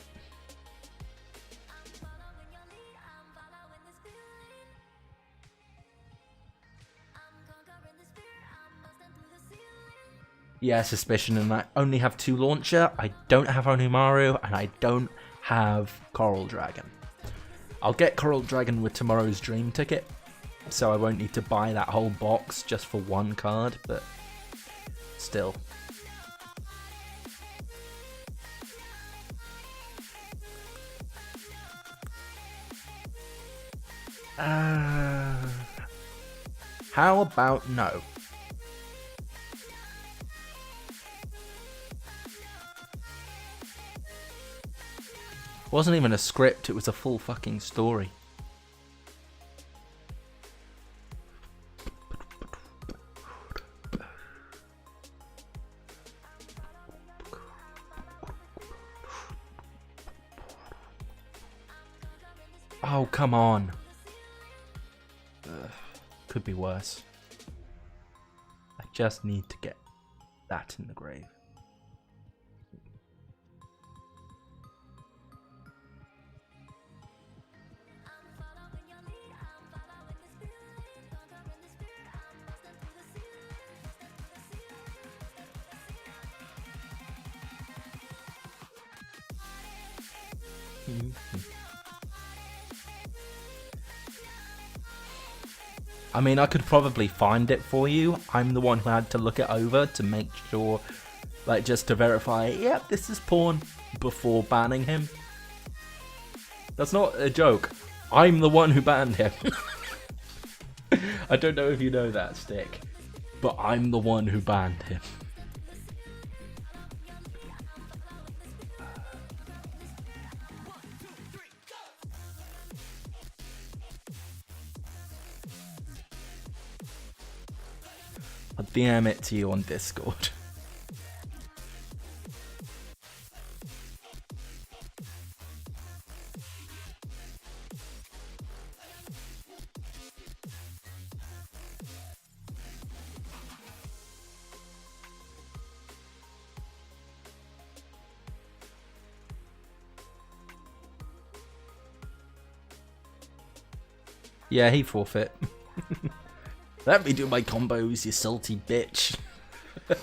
[SPEAKER 1] Yeah, Suspicion, and I only have 2 launcher. I don't have Onimaru, and I don't have Coral Dragon. I'll get Coral Dragon with tomorrow's Dream ticket, so I won't need to buy that whole box just for 1 card, but still. How about no? It wasn't even a script, it was a full fucking story. Oh, come on. Could be worse. I just need to get that in the grave. I mean, I could probably find it for you. I'm the one who had to look it over to make sure, like, just to verify, yep, this is porn, before banning him. That's not a joke. I'm the one who banned him. I don't know if you know that, Stick, but I'm the one who banned him. I'll DM it to you on Discord. Yeah, he forfeit. Let me do my combos, you salty bitch. This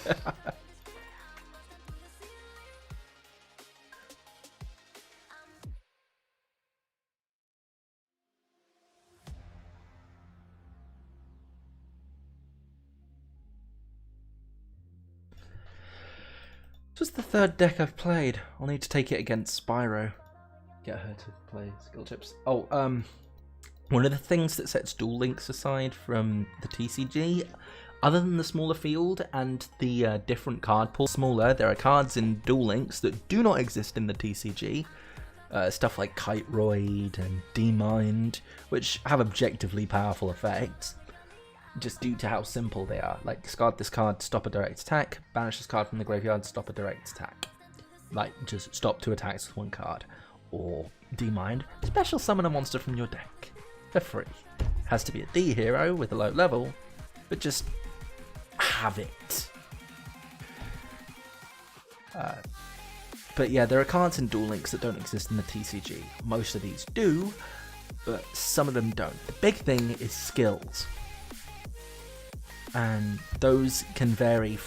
[SPEAKER 1] was the 3rd deck I've played. I'll need to take it against Spyro. Get her to play skill chips. Oh, one of the things that sets Duel Links aside from the TCG, other than the smaller field and the different card pool smaller, there are cards in Duel Links that do not exist in the TCG. Stuff like Kiteroid and Demind, which have objectively powerful effects, just due to how simple they are. Like, discard this card, stop a direct attack, banish this card from the graveyard, stop a direct attack. Like, just stop 2 attacks with 1 card. Or Demind, special summon a monster from your deck. For free. Has to be a D hero with a low level, but just have it. But yeah, there are cards in Duel Links that don't exist in the TCG. Most of these do, but some of them don't. The big thing is skills. And those can vary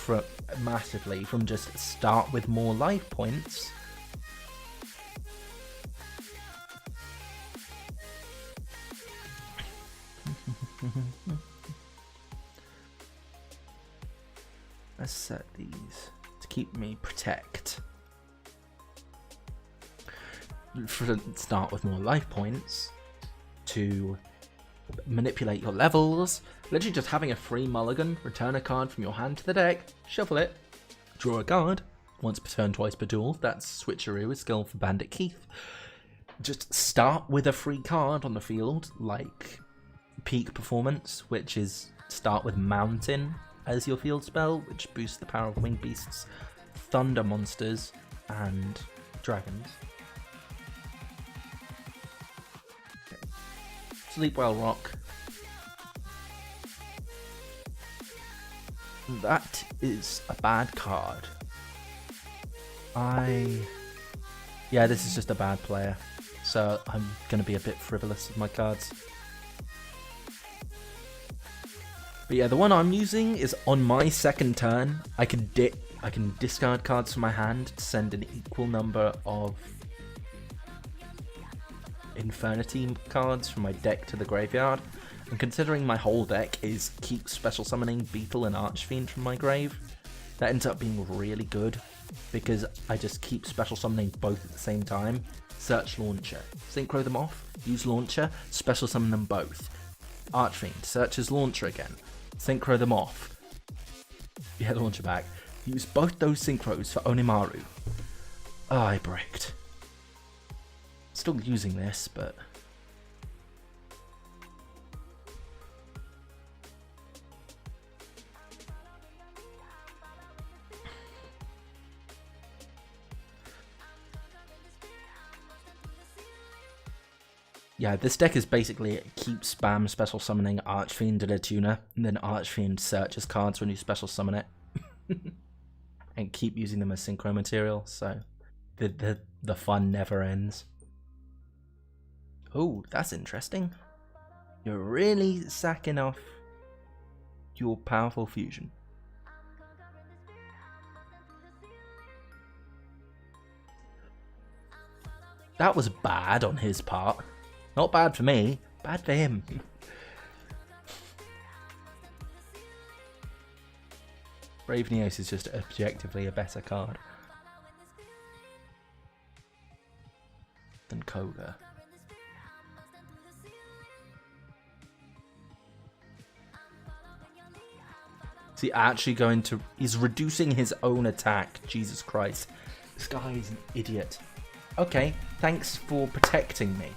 [SPEAKER 1] massively from just start with more life points let's set these to keep me protect. Start with more life points to manipulate your levels. Literally just having a free mulligan, return a card from your hand to the deck, shuffle it, draw a card, once per turn, twice per duel. That's Switcheroo, a skill for Bandit Keith. Just start with a free card on the field, like Peak Performance, which is start with Mountain as your field spell, which boosts the power of winged beasts, thunder monsters, and dragons. Okay. Sleep Well Rock. That is a bad card. Yeah, this is just a bad player, so I'm going to be a bit frivolous with my cards. But yeah, the one I'm using is on my second turn. I can discard cards from my hand to send an equal number of Infernity cards from my deck to the graveyard. And considering my whole deck is keep special summoning Beetle and Archfiend from my grave, that ends up being really good because I just keep special summoning both at the same time. Search Launcher, synchro them off, use Launcher, special summon them both. Archfiend, search his Launcher again, synchro them off. Yeah, Launcher back. Use both those synchros for Onimaru. Oh, I bricked. Still using this, but... yeah, this deck is basically keep spam special summoning Archfiend and a tuner, and then Archfiend searches cards when you special summon it. And keep using them as synchro material, so the fun never ends. Oh, that's interesting. You're really sacking off your powerful fusion. That was bad on his part. Not bad for me, bad for him. Brave Neos is just objectively a better card than Koga. Is he actually going to... he's reducing his own attack. Jesus Christ. This guy is an idiot. Okay, thanks for protecting me.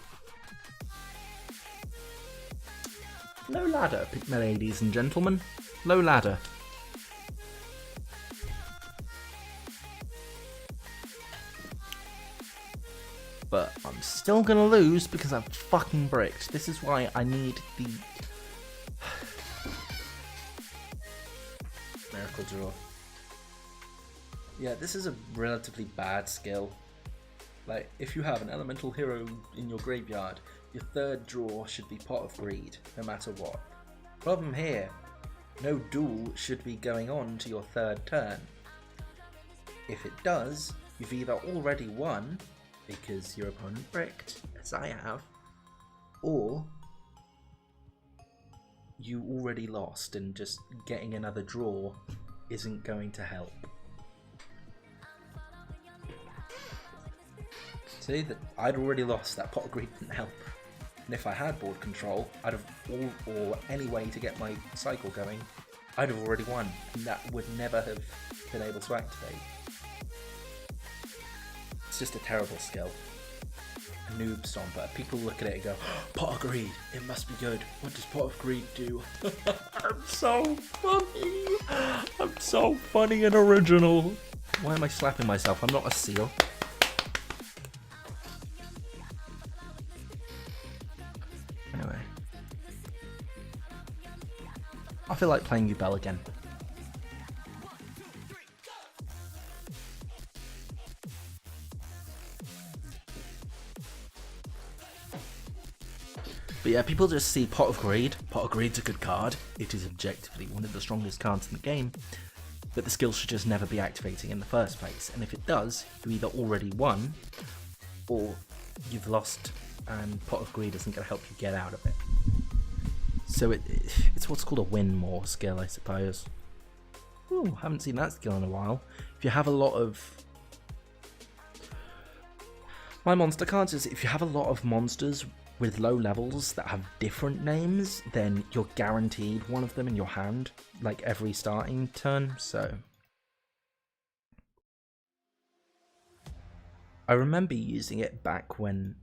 [SPEAKER 1] Low ladder, my ladies and gentlemen. Low ladder. But I'm still gonna lose because I've fucking bricked. This is why I need the... Miracle Draw. Yeah, this is a relatively bad skill. Like, if you have an elemental hero in your graveyard, your third draw should be Pot of Greed, no matter what. Problem here, no duel should be going on to your third turn. If it does, you've either already won, because your opponent bricked, as I have, or you already lost and just getting another draw isn't going to help. See, that I'd already lost, that Pot of Greed didn't help. And if I had board control, I'd have or any way to get my cycle going, I'd have already won, and that would never have been able to activate. It's just a terrible skill. A noob stomper. People look at it and go, Pot of Greed, it must be good. What does Pot of Greed do? I'm so funny. I'm so funny and original. Why am I slapping myself? I'm not a seal. Anyway. I feel like playing Ubel again. But yeah, people just see Pot of Greed. Pot of Greed's a good card. It is objectively one of the strongest cards in the game. But the skill should just never be activating in the first place. And if it does, you either already won, or you've lost, and Pot of Greed isn't going to help you get out of it. So it's what's called a win more skill, I suppose. Ooh, haven't seen that skill in a while. If you have a lot of... My monster cards is if you have a lot of monsters with low levels that have different names, then you're guaranteed one of them in your hand, like every starting turn, so... I remember using it back when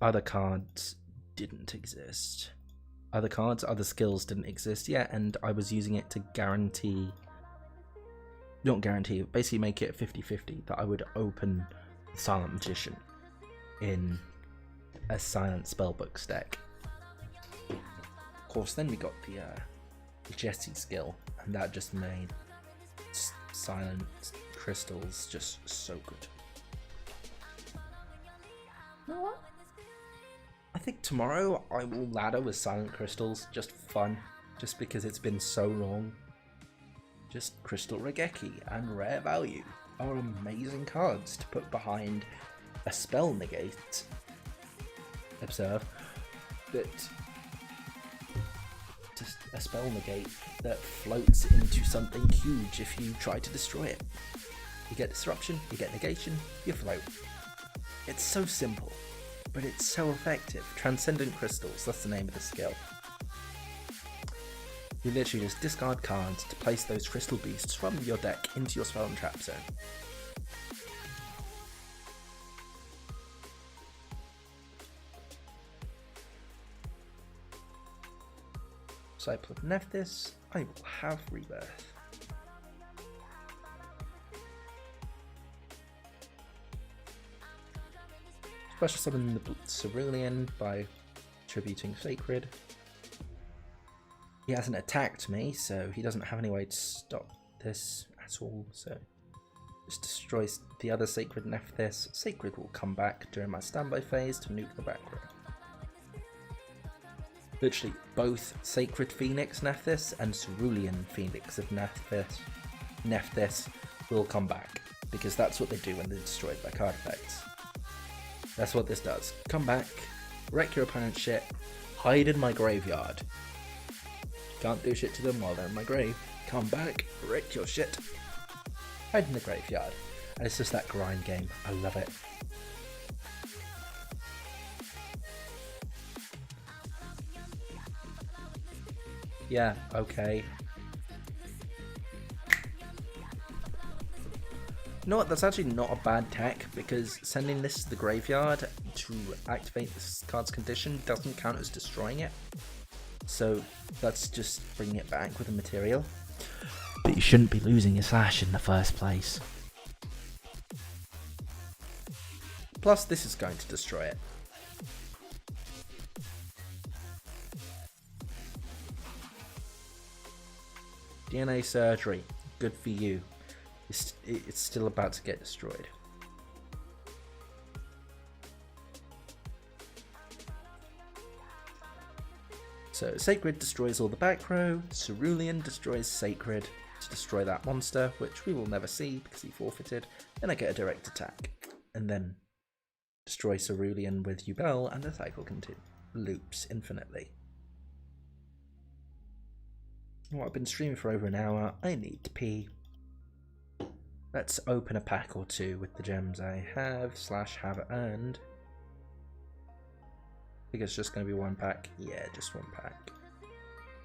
[SPEAKER 1] other cards didn't exist. other cards, other skills didn't exist yet, and I was using it to guarantee, not guarantee, basically make it 50-50 that I would open Silent Magician in a silent spellbook deck. Of course, then we got the Jesse skill, and that just made silent crystals just so good. You know what? I think tomorrow I will ladder with silent crystals, just for fun, just because it's been so long. Just Crystal Regeki and Rare Value are amazing cards to put behind a spell negate. Observe that just a spell negate that floats into something huge if you try to destroy it. You get disruption, you get negation, you float. It's so simple, but it's so effective. Transcendent Crystals, that's the name of the skill. You literally just discard cards to place those crystal beasts from your deck into your spell and trap zone. Disciple of Nephthys, I will have Rebirth. Special summon the Cerulean by tributing Sacred. He hasn't attacked me, so he doesn't have any way to stop this at all, so just destroys the other Sacred Nephthys. Sacred will come back during my standby phase to nuke the back row. Literally, both Sacred Phoenix Nephthys and Cerulean Phoenix of Nephthys will come back, because that's what they do when they're destroyed by card effects. That's what this does. Come back, wreck your opponent's shit, hide in my graveyard. Can't do shit to them while they're in my grave. Come back, wreck your shit, hide in the graveyard. And it's just that grind game. I love it. Yeah, okay. You know what, that's actually not a bad tech, because sending this to the graveyard to activate this card's condition doesn't count as destroying it. So that's just bringing it back with a material. But you shouldn't be losing your slash in the first place. Plus, this is going to destroy it. DNA surgery, good for you. It's still about to get destroyed. So Sacred destroys all the back row, Cerulean destroys Sacred to destroy that monster, which we will never see because he forfeited. Then I get a direct attack, and then destroy Cerulean with Yubel, and the cycle loops infinitely. Well, I've been streaming for over an hour, I need to pee. Let's open a pack or two with the gems I have earned. I think it's just going to be one pack. Yeah, just one pack.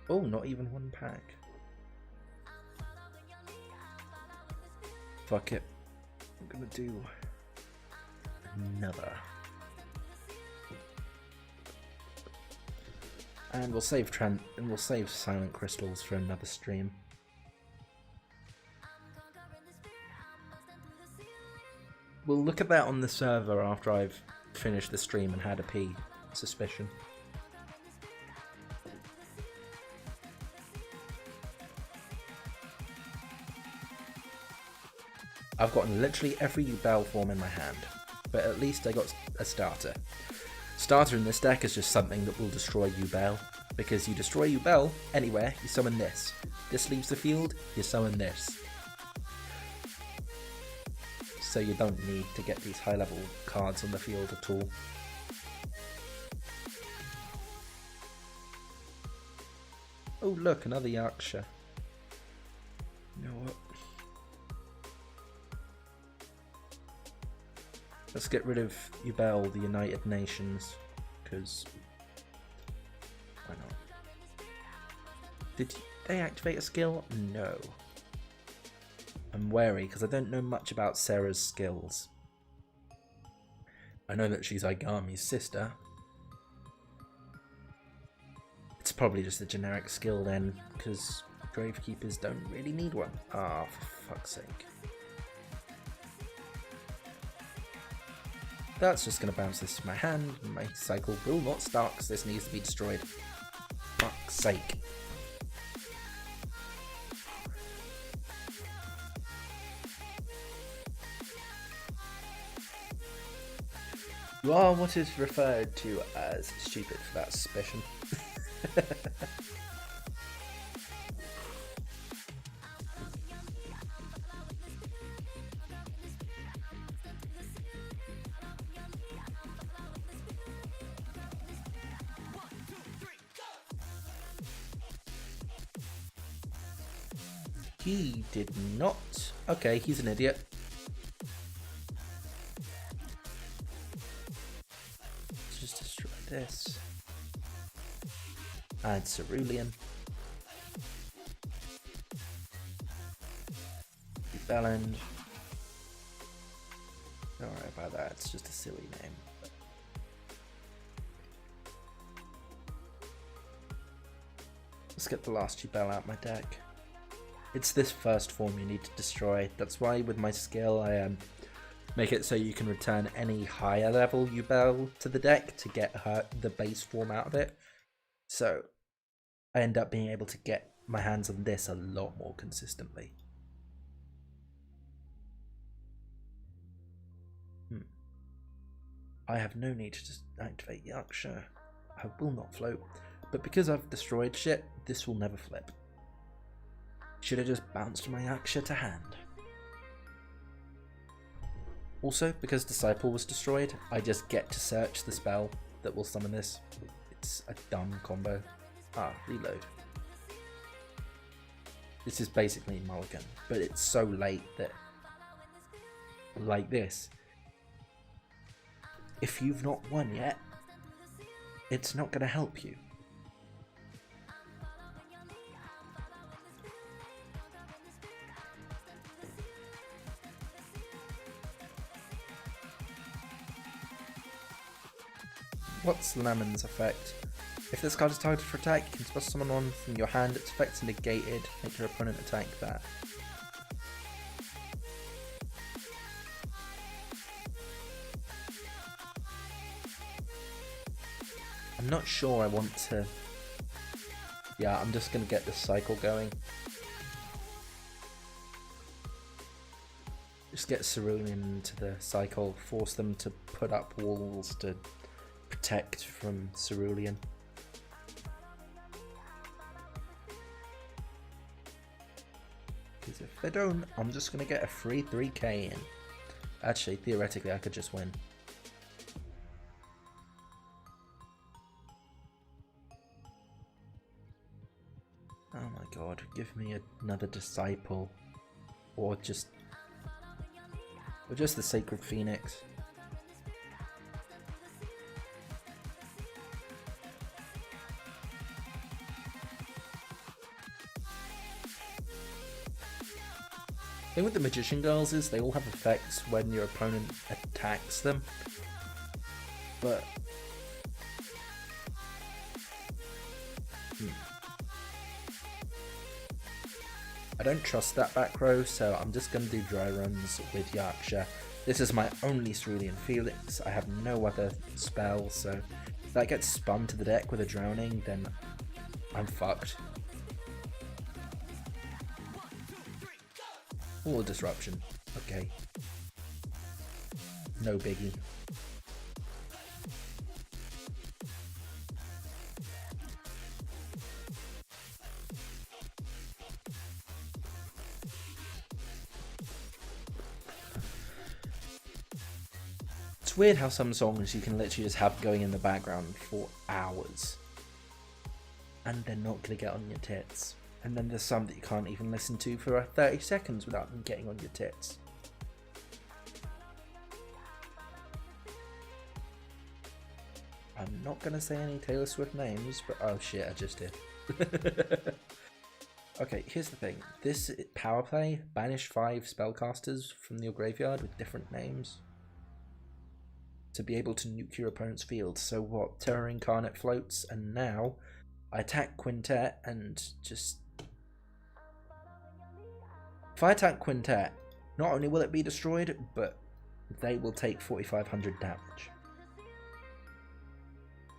[SPEAKER 1] Oh, not even one pack. Fuck it. I'm going to do another. And we'll save Silent Crystals for another stream. We'll look at that on the server after I've finished the stream and had a pee. Suspicion. I've gotten literally every Yubel form in my hand, but at least I got a starter. Starter in this deck is just something that will destroy Yubel, because you destroy Yubel anywhere, you summon this. This leaves the field, you summon this. So you don't need to get these high level cards on the field at all. Oh look, another Yaksha. You know what? Let's get rid of Yubel, the United Nations, because why not? Did they activate a skill? No. I'm wary because I don't know much about Sarah's skills. I know that she's Aigami's sister. It's probably just a generic skill then, because Gravekeepers don't really need one. Ah, for fuck's sake. That's just going to bounce this to my hand. My cycle will not start because this needs to be destroyed. Fuck's sake. You are what is referred to as stupid for that suspicion. He did not. Okay, he's an idiot. Let's just destroy this. Add Cerulean. Bellend. Don't worry about that, it's just a silly name. Let's get the last Bell out my deck. It's this first form you need to destroy. That's why with my skill I make it so you can return any higher level Bell to the deck to get the base form out of it. So I end up being able to get my hands on this a lot more consistently. I have no need to just activate Yaksha. I will not float. But because I've destroyed shit, this will never flip. Should have just bounced my Yaksha to hand. Also, because Disciple was destroyed, I just get to search the spell that will summon this. It's a dumb combo. Ah, reload. This is basically Mulligan, but it's so late that, like this, if you've not won yet, it's not going to help you. What's Lemon's effect? If this card is targeted for attack, you can spell someone on from your hand, its effects are negated, make your opponent attack that. I'm not sure I want to... Yeah, I'm just going to get this cycle going. Just get Cerulean into the cycle, force them to put up walls to protect from Cerulean. Because if they don't, I'm just going to get a free 3k in. Actually, theoretically, I could just win. Oh my god, give me another Disciple. Or just the Sacred Phoenix. The thing with the Magician Girls is they all have effects when your opponent attacks them, but I don't trust that back row, so I'm just going to do dry runs with Yaksha. This is my only Cerulean Felix. I have no other spell, so if that gets spun to the deck with a Drowning, then I'm fucked. Or Disruption. Okay. No biggie. It's weird how some songs you can literally just have going in the background for hours and they're not going to get on your tits. And then there's some that you can't even listen to for 30 seconds without them getting on your tits. I'm not going to say any Taylor Swift names, but oh shit, I just did. Okay, here's the thing. This power play, banish 5 spellcasters from your graveyard with different names to be able to nuke your opponent's field. So what? Terror Incarnate floats, and now I attack Quintet and just... If I attack Quintet, not only will it be destroyed, but they will take 4,500 damage.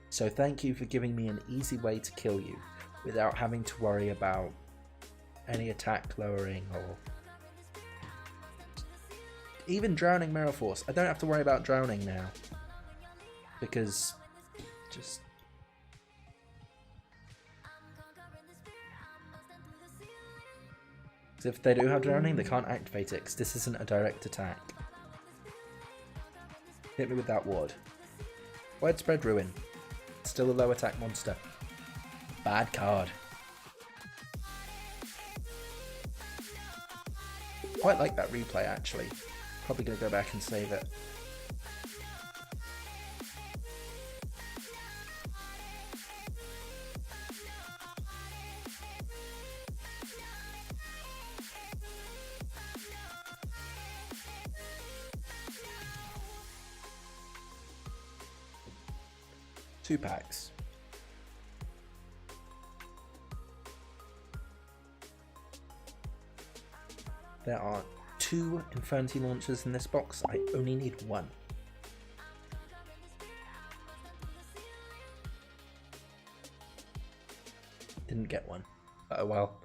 [SPEAKER 1] So thank you for giving me an easy way to kill you without having to worry about any attack lowering or even drowning Mirror Force. I don't have to worry about drowning now because just... If they do have drowning, they can't activate it because this isn't a direct attack. Hit me with that ward. Widespread Ruin. Still a low attack monster. Bad card. Quite like that replay actually. Probably going to go back and save it. Two packs. There are 2 Infernity launchers in this box. I only need 1. Didn't get one. Oh well.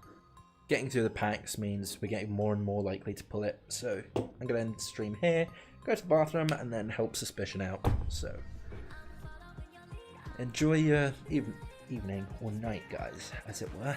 [SPEAKER 1] Getting through the packs means we're getting more and more likely to pull it. So I'm going to end the stream here, go to the bathroom, and then help Suspicion out. So enjoy your evening or night, guys, as it were.